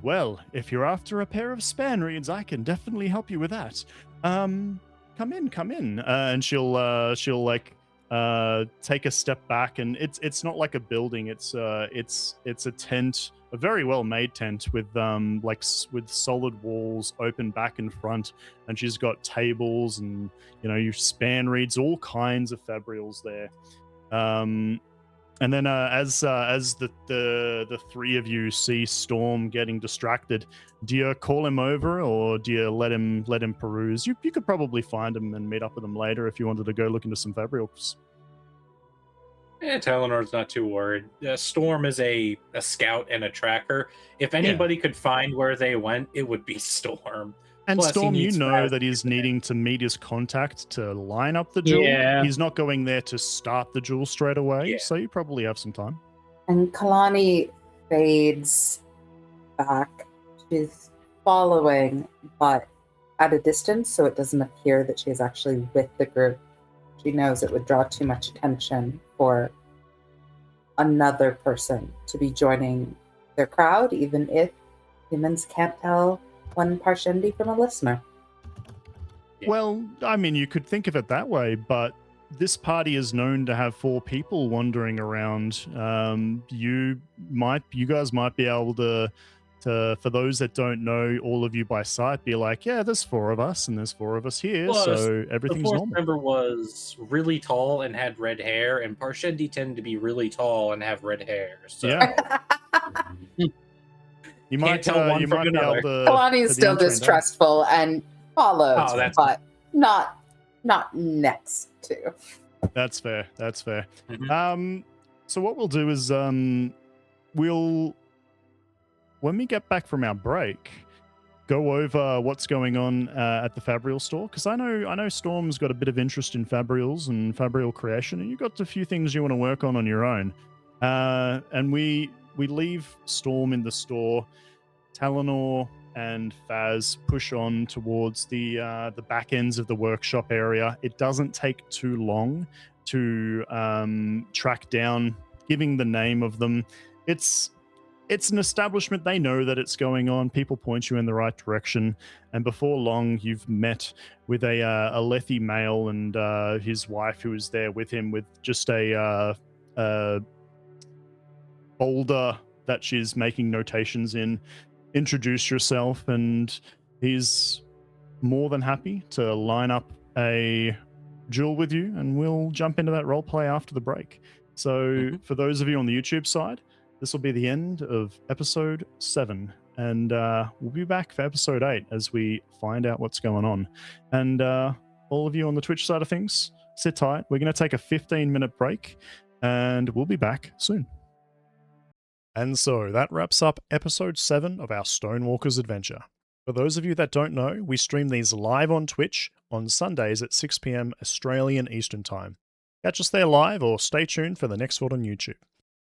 Well, if you're after a pair of span reeds, I can definitely help you with that. Come in. And she'll like take a step back, and it's not like a building. It's a tent, a very well made tent with with solid walls, open back and front, and she's got tables and you span reeds, all kinds of fabrials there. And then as the three of you see Storm getting distracted, do you call him over, or do you let him peruse? You could probably find him and meet up with him later if you wanted to go look into some fabrials. Talanor's not too worried. Storm is a scout and a tracker. If anybody could find where they went, it would be Storm. And Plus, he Storm, needs that he's needing to meet his contact to line up the duel. Yeah. He's not going there to start the duel straight away, Yeah. so you probably have some time. And Calani fades back. She's following, but at a distance, so it doesn't appear that she is actually with the group. She knows it would draw too much attention for another person to be joining their crowd, even if humans can't tell one Parshendi from a listener. Yeah. Well, I mean, you could think of it that way, but this party is known to have 4 people wandering around. You guys might be able to, for those that don't know all of you by sight, be like, yeah, there's 4 of us and there's 4 of us here, Plus, so The everything's fourth normal. member was really tall and had red hair, and Parshendi tend to be really tall and have red hair. So Yeah. You might tell one you from might be another. able to. Kalani is for the still untrained eye. distrustful and follows, Oh, that's- but not next to. That's fair. Mhm. So what we'll do is we'll, when we get back from our break, go over what's going on at the Fabrial store, because I know Storm's got a bit of interest in Fabrials and Fabrial creation, and you've got a few things you want to work on your own. And we leave Storm in the store. Talanor and Faz push on towards the back ends of the workshop area. It doesn't take too long to track down, giving the name of them. It's an establishment. They know that it's going on. People point you in the right direction, and before long, you've met with a Alethi male and his wife, who is there with him with just a folder that she's making notations in. Introduce yourself, and he's more than happy to line up a duel with you, and we'll jump into that roleplay after the break. So for those of you on the YouTube side, this will be the end of episode 7, and we'll be back for episode 8 as we find out what's going on. And all of you on the Twitch side of things, sit tight. We're going to take a 15-minute break, and we'll be back soon. And so that wraps up episode 7 of our Stonewalkers adventure. For those of you that don't know, we stream these live on Twitch on Sundays at 6 p.m. Australian Eastern Time. Catch us there live or stay tuned for the next one on YouTube.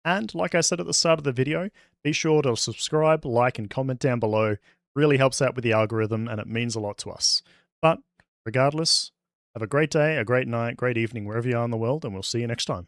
And like I said at the start of the video, be sure to subscribe, like, and comment down below. Really helps out with the algorithm, and it means a lot to us. But regardless, have a great day, a great night, great evening, wherever you are in the world, and we'll see you next time.